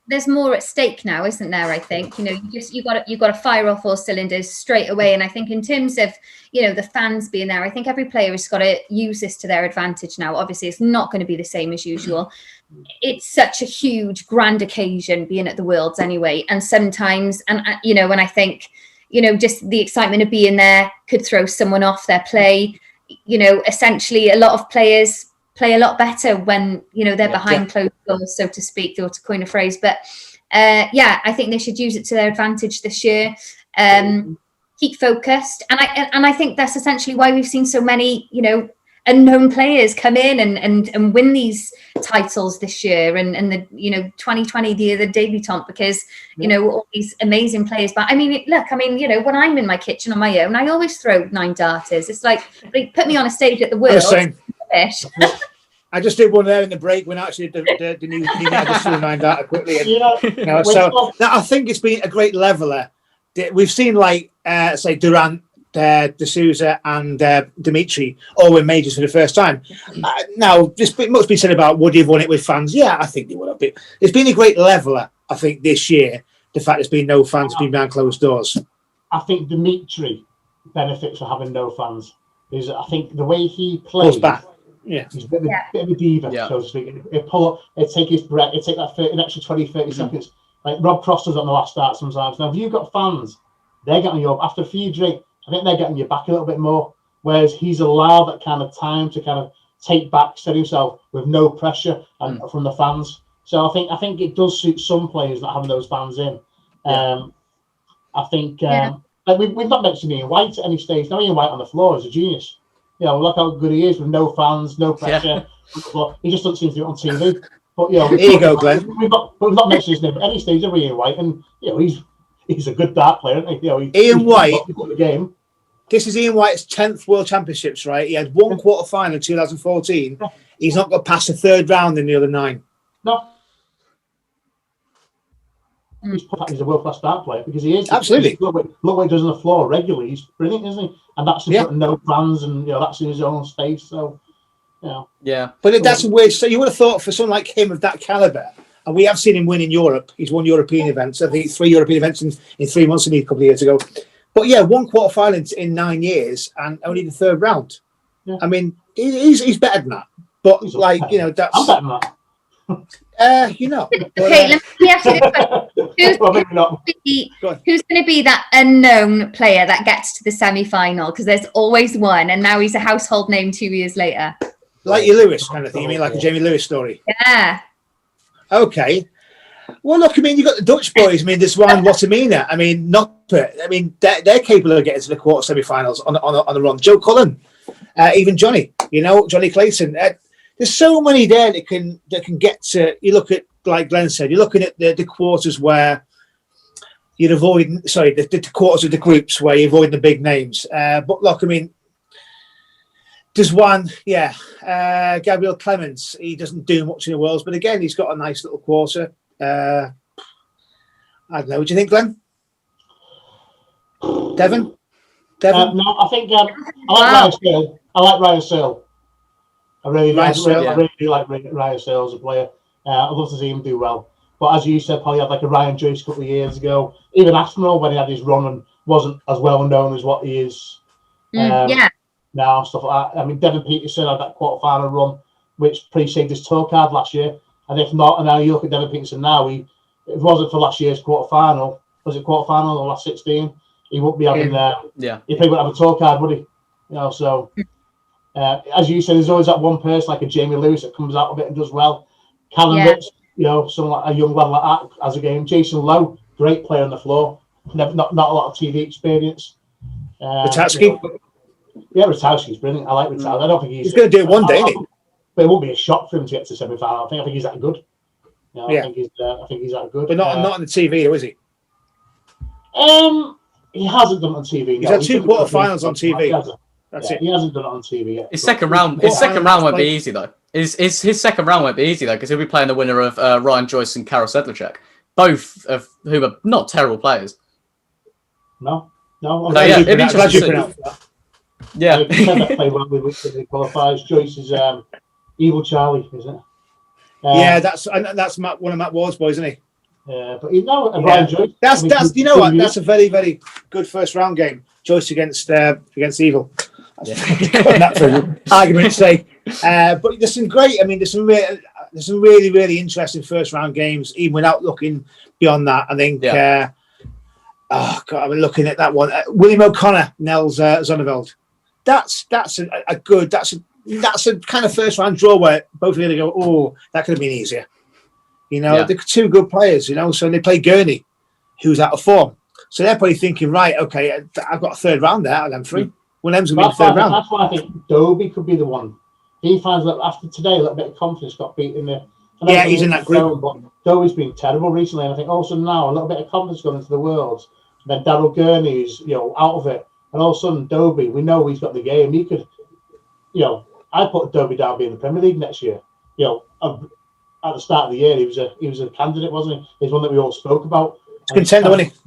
There's more at stake now, isn't there? I think you got to fire off all cylinders straight away. And I think in terms of the fans being there, I think every player has got to use this to their advantage now. Obviously, it's not going to be the same as usual. It's such a huge, grand occasion being at the Worlds anyway, and sometimes, and I think just the excitement of being there could throw someone off their play. Essentially a lot of players play a lot better when, they're behind closed doors, so to speak, or to coin a phrase. But I think they should use it to their advantage this year. Keep focused. And I think that's essentially why we've seen so many, unknown players come in and win these titles this year and the 2020 the debutante, because all these amazing players. But when I'm in my kitchen on my own, I always throw 9 darters. It's like they put me on a stage at the World. I just did one there in the break when actually the new I just threw 9 darter quickly. And, so I think it's been a great leveler. We've seen say Durant, De Souza and Dimitri all win majors for the first time. Now, this must be said about would he have won it with fans? Yeah, I think they would have been. It's been a great leveller, I think, this year. The fact there's been no fans being behind closed doors. I think Dimitri benefits from having no fans. I think the way he plays back. He's a bit of a diva, so to speak. He'd pull up, he'd take his breath, he'd take that an extra 20, 30 seconds. Like Rob Cross does on the last start sometimes. Now, if you've got fans, they're getting you up. After a few drinks, I think they're getting you back a little bit more. Whereas he's allowed that kind of time to kind of take back, set himself with no pressure from the fans. So I think it does suit some players not having those fans in. I think we've not mentioned Ian White at any stage. Now Ian White on the floor is a genius. Look how good he is with no fans, no pressure. He just doesn't seem to do it on TV. But here you go, Glenn. We've not mentioned his name at any stage of Ian White, and he's a good dart player, isn't he? Ian White. The game. This is Ian White's 10th World Championships, right? He had one quarter final in 2014. He's not got past the 3rd round in the other 9. No. He's a world-class dart player because he is. Absolutely. Look what he does on the floor regularly. He's brilliant, isn't he? And that's in front of no fans, and that's in his own space. So, Yeah. But that's weird. So you would have thought for someone like him of that caliber, and we have seen him win in Europe. He's won European events. I think 3 European events in 3 months a couple of years ago. But one quarter final in 9 years and only the 3rd round. Yeah. I mean, he's better than that. But that's. I'm better than that. You know. Okay, let me ask you this question. Well, maybe not. Who's going to be that unknown player that gets to the semi-final? Because there's always one, and now he's a household name 2 years later. Like your Lewis kind of thing. You mean like a Jamie Lewis story? Yeah. Okay. Well, look, I mean, you've got the Dutch boys. I mean, there's one Watamina. I mean, Noppert. I mean, they're capable of getting to the quarter semi-finals on the run. Joe Cullen, even Johnny. You know, Johnny Clayton. There's so many there that can get to. You look at, like Glenn said, you're looking at the quarters where you'd avoid. Sorry, the quarters of the groups where you avoid the big names. But look, I mean, there's one. Yeah, Gabriel Clemens. He doesn't do much in the Worlds, but again, he's got a nice little quarter. I don't know. What do you think, Glenn? Devon? No, I think I like Ryan Searle. I like Ryan Searle. I really do like Ryan Searle as a player. I'd love to see him do well. But as you said, probably had like a Ryan Joyce a couple of years ago. Even Aspinall, when he had his run and wasn't as well known as what he is now, stuff like that. I mean, Devon Peterson had that quarter-final run, which preceded his tour card last year. And if not, and now you look at Devon Peterson now, if it wasn't for last year's quarter-final, was it quarter-final or last 16? He wouldn't be having he probably wouldn't have a tour card, would he? You know, so as you said, there's always that one person like a Jamie Lewis that comes out of it and does well. Callum Ritz, you know, someone like a young lad like that as a game. Jason Lowe, great player on the floor. Not a lot of TV experience. Ratajski? Yeah, Ratajski's brilliant. I like Ratajski. I don't think he's going to do it one day, isn't he? But it won't be a shock for him to get to semi-final. I think he's that good. You know, I think he's that good. But not on the TV, though, is he? He hasn't done it on TV. He's had 2 quarterfinals on TV. That's it. He hasn't done it on TV yet. His second round won't be easy though. His second round won't be easy though, because he'll be playing the winner of Ryan Joyce and Karol Sedlacek, both of whom are not terrible players. No. I'm glad you pronounced that. Yeah. He said that play well with the qualifiers. Joyce is Evil Charlie, isn't it? Yeah, that's one of Matt Ward's boys, isn't he? Yeah, but Ryan Joyce. That's you know what? That's a very, very good first round game. Joyce against Evil. That for argument's sake. But there's some great. I mean, there's some really, really interesting first round games, even without looking beyond that. I think. Oh God, I've been looking at that one. William O'Connor, Nels Zonneveld. That's a good. That's a kind of first round draw where both of them go, oh, that could have been easier. You know, they're 2 good players. You know, so they play Gurney, who's out of form. So they're probably thinking, right, okay, I've got a third round there out of them 3. Well, them's going to be the third round. That's why I think Dobie could be the one. He finds that after today, a little bit of confidence got beat in there. Yeah, he's in that group. But Dobie's been terrible recently, and I think also now a little bit of confidence going into the Worlds. And then Daryl Gurney's, out of it, and all of a sudden Dobie, we know he's got the game. He could, I put Dobie down being in the Premier League next year. At the start of the year, he was a candidate, wasn't he? He's one that we all spoke about. Contender, wasn't he?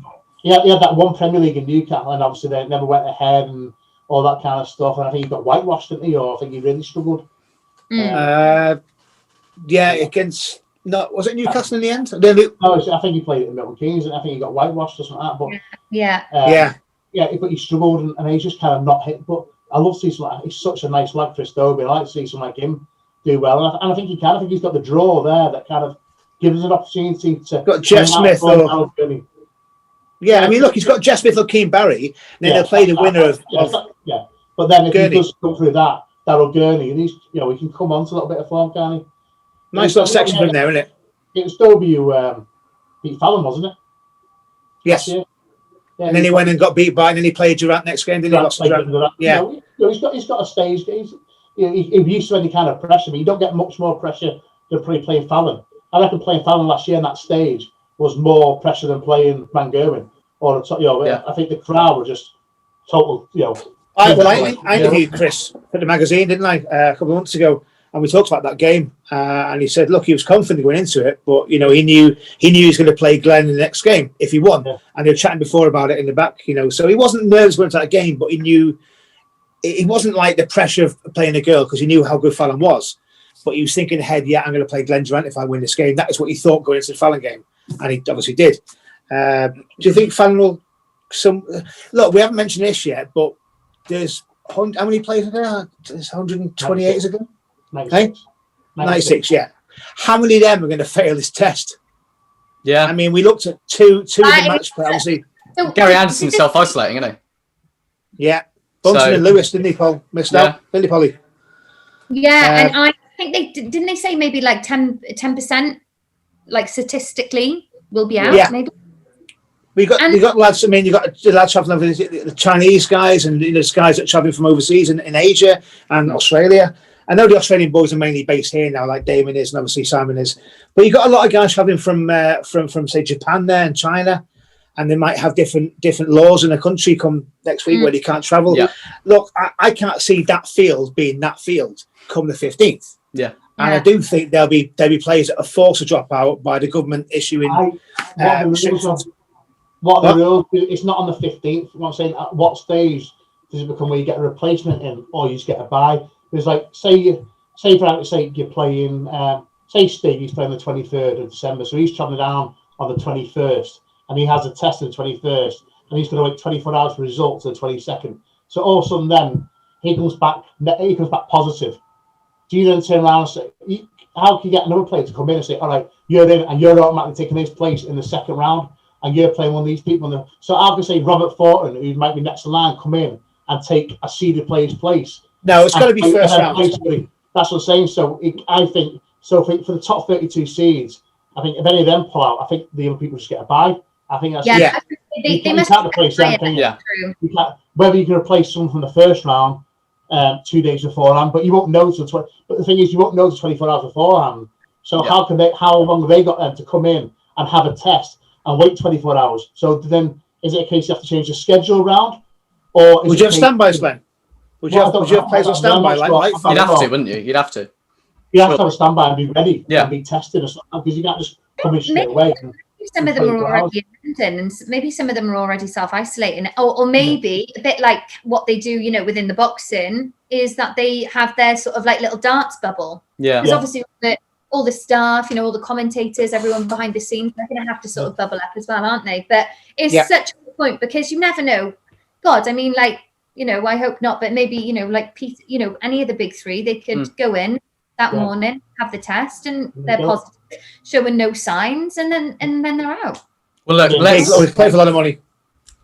He had that one Premier League in Newcastle, and obviously they never went ahead and all that kind of stuff. And I think he got whitewashed, didn't he? Or I think he really struggled. Against was it Newcastle in the end? No, I think he played it in Milton Keynes, and I think he got whitewashed or something like that. But but he struggled, and he's just kind of not hit. But I love to see someone. He's such a nice lad, Chris Dobie. I like to see someone like him do well, and I think he can. I think he's got the draw there that kind of gives us an opportunity to. Got Jeff Smith I mean, look, he's got Jeff Smith or Keane Barry. And then they'll play the winner of. But then if Gurney. he does come through that, Daryl Gurney, and he's he can come on to a little bit of form, can he? Nice little section from there, isn't it? It was Dobie who beat Fallon, wasn't it? Yes. Yeah, and then he went and got beat by, and then he played Durant next game, didn't he? Lost Durant. Yeah. He's got a stage. He's used to any kind of pressure, but you don't get much more pressure than playing Fallon. I reckon playing Fallon last year on that stage was more pressure than playing Van Gerwen. I think the crowd were just total. I interviewed Chris for the magazine, didn't I, a couple of months ago, and we talked about that game. And he said, look, he was confident going into it, but he knew he was going to play Glenn in the next game if he won. Yeah. And they were chatting before about it in the back, So he wasn't nervous going into that game, but he knew it wasn't like the pressure of playing a girl because he knew how good Fallon was. But he was thinking ahead, I'm going to play Glenn Durant if I win this game. That is what he thought going into the Fallon game, and he obviously did. Do you think Fallon will? Look, we haven't mentioned this yet, but there's how many players are there? There's 128 ago. 96. 96, yeah. How many of them are going to fail this test? Yeah. I mean, we looked at two of the match players. Obviously, Gary Anderson's self-isolating, isn't he? Yeah. Bunton and Lewis, didn't they, Paul? Missed out, didn't they, Polly? Yeah, and I think didn't they say maybe like 10%, like statistically, will be out. Yeah. Maybe. We got lads. I mean, you got the lads traveling over the Chinese guys, and there's guys that are traveling from overseas in Asia and Australia. I know the Australian boys are mainly based here now, like Damon is, and obviously Simon is. But you got a lot of guys traveling from say Japan there and China, and they might have different laws in the country come next week where they can't travel. Yeah. Look, I can't see that field being that field come the 15th. Yeah. And I do think there'll be players that are forced to drop out by the government issuing. What are the rules? It's not on the 15th. I'm saying at what stage does it become where you get a replacement in, or you just get a bye? There's like say for example, say you're playing. Say Steve, he's playing the 23rd of December, so he's traveling down on the 21st, and he has a test on the 21st, and he's going to wait 24 hours for results on the 22nd. So all of a sudden, then he comes back positive. Do you then turn around and say, how can you get another player to come in and say, all right, you're in, and you're automatically taking his place in the second round, and you're playing one of these people? So I can say Robert Thornton, who might be next in line, come in and take a seeded player's place. No, it's got to be first round. That's what I'm saying. So I think for the top 32 seeds, I think if any of them pull out, I think the other people just get a bye. I think that's They must can't replace them. Whether you can replace someone from the first round 2 days beforehand, but you won't know till But the thing is, you won't know till 24 hours beforehand. So how long have they got them to come in and have a test and wait 24 hours? So then, is it a case you have to change the schedule around, or would you have standbys, Glenn? Would you have players on standby? You'd have to, wouldn't you? You'd have to. You have to have a standby and be ready and be tested, because you can't just come in straight away. Some of them are already in London, and maybe some of them are already self-isolating, or maybe a bit like what they do, within the boxing, is that they have their sort of like little darts bubble. Yeah. Because obviously all the staff, all the commentators, everyone behind the scenes, they're going to have to sort of bubble up as well, aren't they? But it's such a good point, because you never know. God, I mean, like, I hope not, but maybe, like Pete, any of the big three, they could go in that morning, have the test, and they're positive, showing no signs, and then they're out. Well, look, let's play for a lot of money.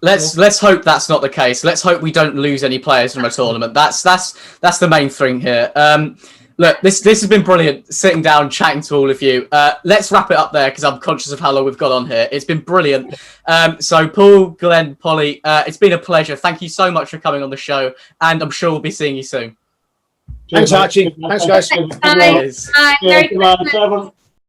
Let's hope that's not the case. Let's hope we don't lose any players from a tournament. That's the main thing here. Look, this has been brilliant, sitting down, chatting to all of you. Let's wrap it up there, because I'm conscious of how long we've got on here. It's been brilliant. So Paul, Glenn, Polly, it's been a pleasure. Thank you so much for coming on the show, and I'm sure we'll be seeing you soon. Thanks, Archie. Thanks, guys. Bye. Bye. Bye.